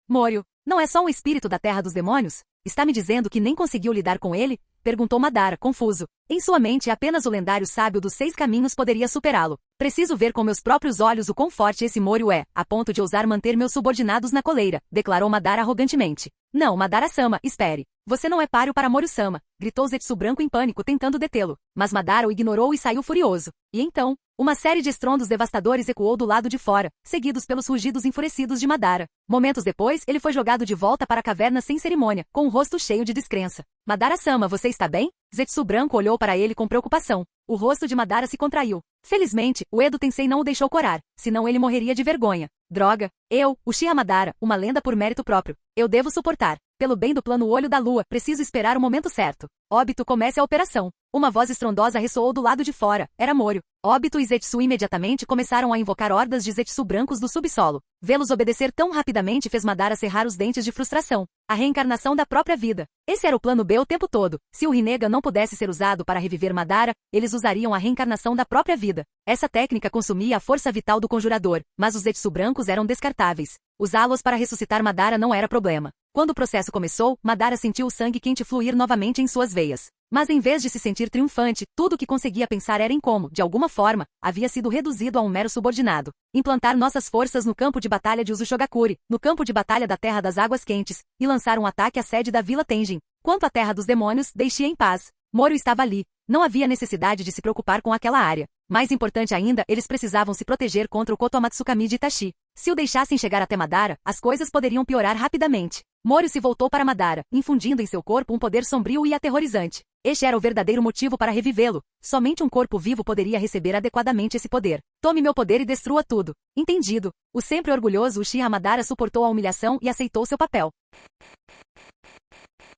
Moryu, não é só um espírito da Terra dos Demônios? Está me dizendo que nem conseguiu lidar com ele? Perguntou Madara, confuso. Em sua mente apenas o lendário sábio dos 6 caminhos poderia superá-lo. Preciso ver com meus próprios olhos o quão forte esse Moryu é, a ponto de ousar manter meus subordinados na coleira, declarou Madara arrogantemente. Não, Madara-sama, espere. Você não é páreo para Moryu-sama, gritou Zetsu branco em pânico tentando detê-lo. Mas Madara o ignorou e saiu furioso. E então, uma série de estrondos devastadores ecoou do lado de fora, seguidos pelos rugidos enfurecidos de Madara. Momentos depois, ele foi jogado de volta para a caverna sem cerimônia, com o rosto cheio de descrença. Madara-sama, você está bem? Zetsu branco olhou para ele com preocupação. O rosto de Madara se contraiu. Felizmente, o Edo Tensei não o deixou corar, senão ele morreria de vergonha. Droga, eu, Uchiha Madara, uma lenda por mérito próprio. Eu devo suportar. Pelo bem do plano Olho da Lua, preciso esperar o momento certo. Obito, comece a operação. Uma voz estrondosa ressoou do lado de fora. Era Moryu. Obito e Zetsu imediatamente começaram a invocar hordas de Zetsu brancos do subsolo. Vê-los obedecer tão rapidamente fez Madara cerrar os dentes de frustração. A reencarnação da própria vida. Esse era o plano B o tempo todo. Se o Rinnegan não pudesse ser usado para reviver Madara, eles usariam a reencarnação da própria vida. Essa técnica consumia a força vital do conjurador, mas os Zetsu brancos eram descartáveis. Usá-los para ressuscitar Madara não era problema. Quando o processo começou, Madara sentiu o sangue quente fluir novamente em suas veias. Mas em vez de se sentir triunfante, tudo o que conseguia pensar era em como, de alguma forma, havia sido reduzido a um mero subordinado. Implantar nossas forças no campo de batalha de Uzushogakure, no campo de batalha da Terra das Águas Quentes, e lançar um ataque à sede da Vila Tenjin. Quanto à Terra dos Demônios, deixe-a em paz. Moryu estava ali. Não havia necessidade de se preocupar com aquela área. Mais importante ainda, eles precisavam se proteger contra o Kotoamatsukami de Itachi. Se o deixassem chegar até Madara, as coisas poderiam piorar rapidamente. Moryu se voltou para Madara, infundindo em seu corpo um poder sombrio e aterrorizante. Este era o verdadeiro motivo para revivê-lo. Somente um corpo vivo poderia receber adequadamente esse poder. Tome meu poder e destrua tudo. Entendido. O sempre orgulhoso Uchiha Madara suportou a humilhação e aceitou seu papel.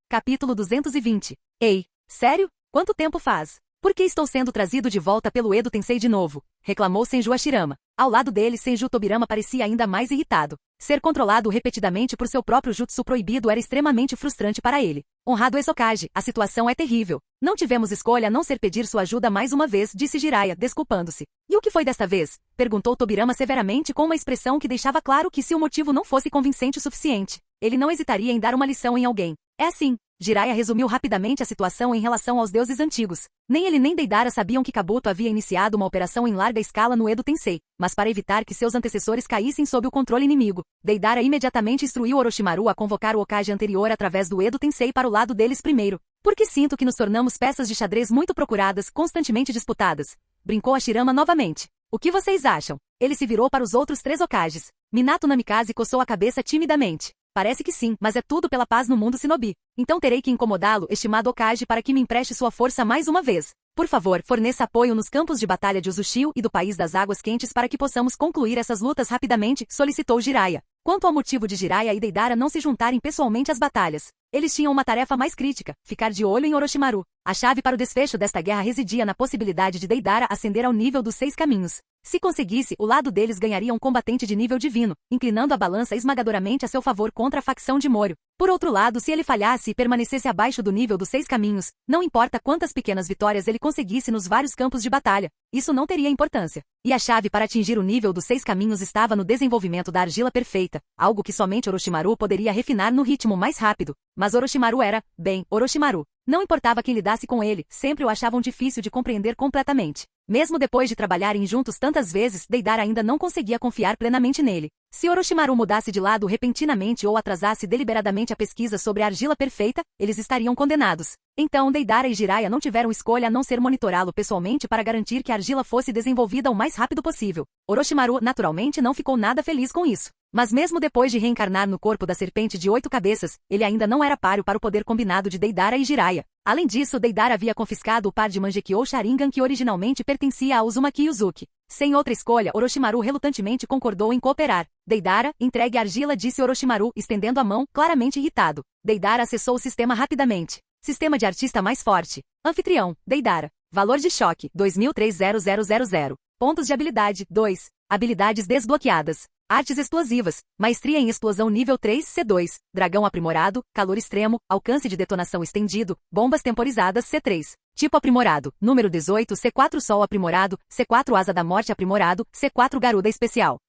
Capítulo 220. Ei, sério? Quanto tempo faz? Por que estou sendo trazido de volta pelo Edo Tensei de novo? Reclamou Senju Hashirama. Ao lado dele, Senju Tobirama parecia ainda mais irritado. Ser controlado repetidamente por seu próprio jutsu proibido era extremamente frustrante para ele. Honrado Exokage, a situação é terrível. Não tivemos escolha a não ser pedir sua ajuda mais uma vez, disse Jiraiya, desculpando-se. E o que foi desta vez? Perguntou Tobirama severamente com uma expressão que deixava claro que se o motivo não fosse convincente o suficiente, ele não hesitaria em dar uma lição em alguém. É assim. Jiraiya resumiu rapidamente a situação em relação aos deuses antigos. Nem ele nem Deidara sabiam que Kabuto havia iniciado uma operação em larga escala no Edo Tensei, mas para evitar que seus antecessores caíssem sob o controle inimigo, Deidara imediatamente instruiu Orochimaru a convocar o Hokage anterior através do Edo Tensei para o lado deles primeiro. Porque sinto que nos tornamos peças de xadrez muito procuradas, constantemente disputadas. Brincou Hashirama novamente. O que vocês acham? Ele se virou para os outros 3 Hokages. Minato Namikaze coçou a cabeça timidamente. Parece que sim, mas é tudo pela paz no mundo Shinobi. Então terei que incomodá-lo, estimado Hokage, para que me empreste sua força mais uma vez. Por favor, forneça apoio nos campos de batalha de Uzushio e do País das Águas Quentes para que possamos concluir essas lutas rapidamente, solicitou Jiraiya. Quanto ao motivo de Jiraiya e Deidara não se juntarem pessoalmente às batalhas, eles tinham uma tarefa mais crítica, ficar de olho em Orochimaru. A chave para o desfecho desta guerra residia na possibilidade de Deidara ascender ao nível dos 6 caminhos. Se conseguisse, o lado deles ganharia um combatente de nível divino, inclinando a balança esmagadoramente a seu favor contra a facção de Mório. Por outro lado, se ele falhasse e permanecesse abaixo do nível dos 6 caminhos, não importa quantas pequenas vitórias ele conseguisse nos vários campos de batalha, isso não teria importância. E a chave para atingir o nível dos 6 caminhos estava no desenvolvimento da argila perfeita, algo que somente Orochimaru poderia refinar no ritmo mais rápido. Mas Orochimaru era, bem, Orochimaru. Não importava quem lidasse com ele, sempre o achavam difícil de compreender completamente. Mesmo depois de trabalharem juntos tantas vezes, Deidara ainda não conseguia confiar plenamente nele. Se Orochimaru mudasse de lado repentinamente ou atrasasse deliberadamente a pesquisa sobre a argila perfeita, eles estariam condenados. Então Deidara e Jiraiya não tiveram escolha a não ser monitorá-lo pessoalmente para garantir que a argila fosse desenvolvida o mais rápido possível. Orochimaru, naturalmente, não ficou nada feliz com isso. Mas mesmo depois de reencarnar no corpo da serpente de 8 cabeças, ele ainda não era páreo para o poder combinado de Deidara e Jiraiya. Além disso, Deidara havia confiscado o par de Mangekyou Sharingan que originalmente pertencia a Uzumaki Yuzuki. Sem outra escolha, Orochimaru relutantemente concordou em cooperar. Deidara, entregue a argila, disse Orochimaru, estendendo a mão, claramente irritado. Deidara acessou o sistema rapidamente. Sistema de artista mais forte. Anfitrião, Deidara. Valor de choque, 20030000. Pontos de habilidade, 2. Habilidades desbloqueadas. Artes explosivas, maestria em explosão nível 3 C2, dragão aprimorado, calor extremo, alcance de detonação estendido, bombas temporizadas C3. Tipo aprimorado, número 18 C4 sol aprimorado, C4 asa da morte aprimorado, C4 garuda especial.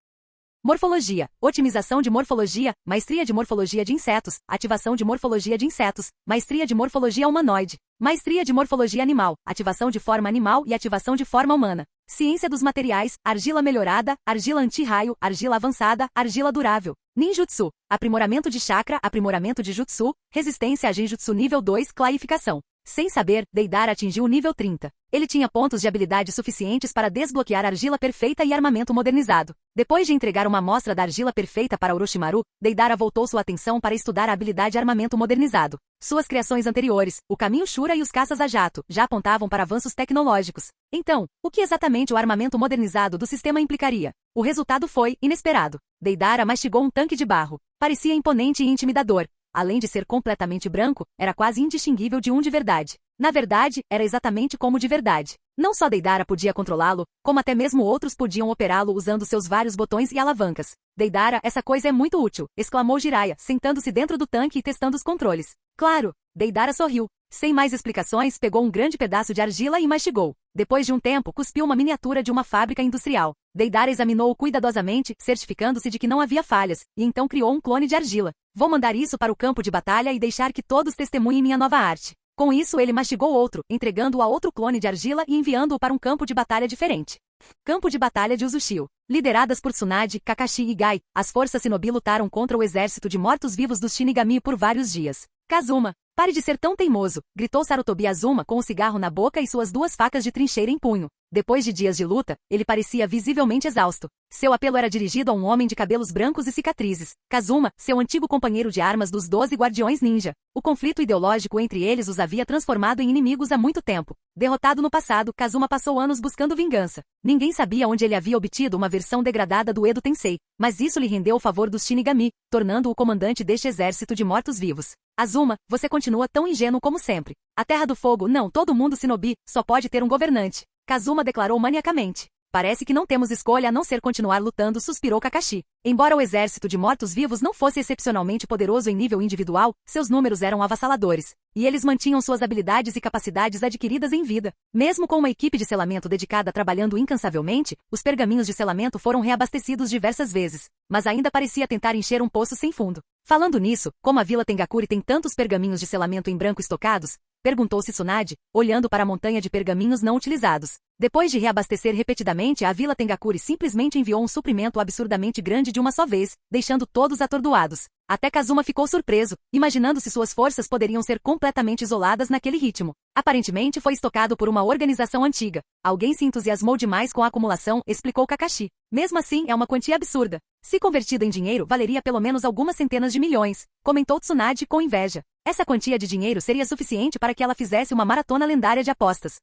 Morfologia, otimização de morfologia, maestria de morfologia de insetos, ativação de morfologia de insetos, maestria de morfologia humanoide, maestria de morfologia animal, ativação de forma animal e ativação de forma humana. Ciência dos materiais, argila melhorada, argila anti-raio, argila avançada, argila durável. Ninjutsu, aprimoramento de chakra, aprimoramento de jutsu, resistência a genjutsu nível 2, clarificação. Sem saber, Deidara atingiu o nível 30. Ele tinha pontos de habilidade suficientes para desbloquear argila perfeita e armamento modernizado. Depois de entregar uma amostra da argila perfeita para Orochimaru, Deidara voltou sua atenção para estudar a habilidade armamento modernizado. Suas criações anteriores, o caminho Shura e os caças a jato, já apontavam para avanços tecnológicos. Então, o que exatamente o armamento modernizado do sistema implicaria? O resultado foi inesperado. Deidara mastigou um tanque de barro. Parecia imponente e intimidador. Além de ser completamente branco, era quase indistinguível de um de verdade. Na verdade, era exatamente como de verdade. Não só Deidara podia controlá-lo, como até mesmo outros podiam operá-lo usando seus vários botões e alavancas. Deidara, essa coisa é muito útil, exclamou Jiraiya, sentando-se dentro do tanque e testando os controles. Claro, Deidara sorriu. Sem mais explicações, pegou um grande pedaço de argila e mastigou. Depois de um tempo, cuspiu uma miniatura de uma fábrica industrial. Deidara examinou-o cuidadosamente, certificando-se de que não havia falhas, e então criou um clone de argila. Vou mandar isso para o campo de batalha e deixar que todos testemunhem minha nova arte. Com isso, ele mastigou outro, entregando-o a outro clone de argila e enviando-o para um campo de batalha diferente. Campo de batalha de Uzushio. Lideradas por Tsunade, Kakashi e Gai, as forças Shinobi lutaram contra o exército de mortos-vivos dos Shinigami por vários dias. Kazuma, pare de ser tão teimoso, gritou Sarutobi Azuma com um cigarro na boca e suas 2 facas de trincheira em punho. Depois de dias de luta, ele parecia visivelmente exausto. Seu apelo era dirigido a um homem de cabelos brancos e cicatrizes. Kazuma, seu antigo companheiro de armas dos 12 Guardiões Ninja. O conflito ideológico entre eles os havia transformado em inimigos há muito tempo. Derrotado no passado, Kazuma passou anos buscando vingança. Ninguém sabia onde ele havia obtido uma versão degradada do Edo Tensei, mas isso lhe rendeu o favor dos Shinigami, tornando-o comandante deste exército de mortos-vivos. Azuma, você continua tão ingênuo como sempre. A Terra do Fogo, não, todo mundo Shinobi, só pode ter um governante. Kazuma declarou maniacamente. Parece que não temos escolha a não ser continuar lutando, suspirou Kakashi. Embora o exército de mortos-vivos não fosse excepcionalmente poderoso em nível individual, seus números eram avassaladores. E eles mantinham suas habilidades e capacidades adquiridas em vida. Mesmo com uma equipe de selamento dedicada trabalhando incansavelmente, os pergaminhos de selamento foram reabastecidos diversas vezes. Mas ainda parecia tentar encher um poço sem fundo. Falando nisso, como a Vila Tengakuri tem tantos pergaminhos de selamento em branco estocados? Perguntou-se Tsunade, olhando para a montanha de pergaminhos não utilizados. Depois de reabastecer repetidamente, a Vila Tengakuri simplesmente enviou um suprimento absurdamente grande de uma só vez, deixando todos atordoados. Até Kazuma ficou surpreso, imaginando se suas forças poderiam ser completamente isoladas naquele ritmo. Aparentemente foi estocado por uma organização antiga. Alguém se entusiasmou demais com a acumulação, explicou Kakashi. Mesmo assim, é uma quantia absurda. Se convertido em dinheiro, valeria pelo menos algumas centenas de milhões, comentou Tsunade com inveja. Essa quantia de dinheiro seria suficiente para que ela fizesse uma maratona lendária de apostas.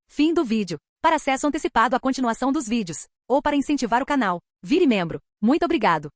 Fim do vídeo. Para acesso antecipado à continuação dos vídeos, ou para incentivar o canal, vire membro. Muito obrigado.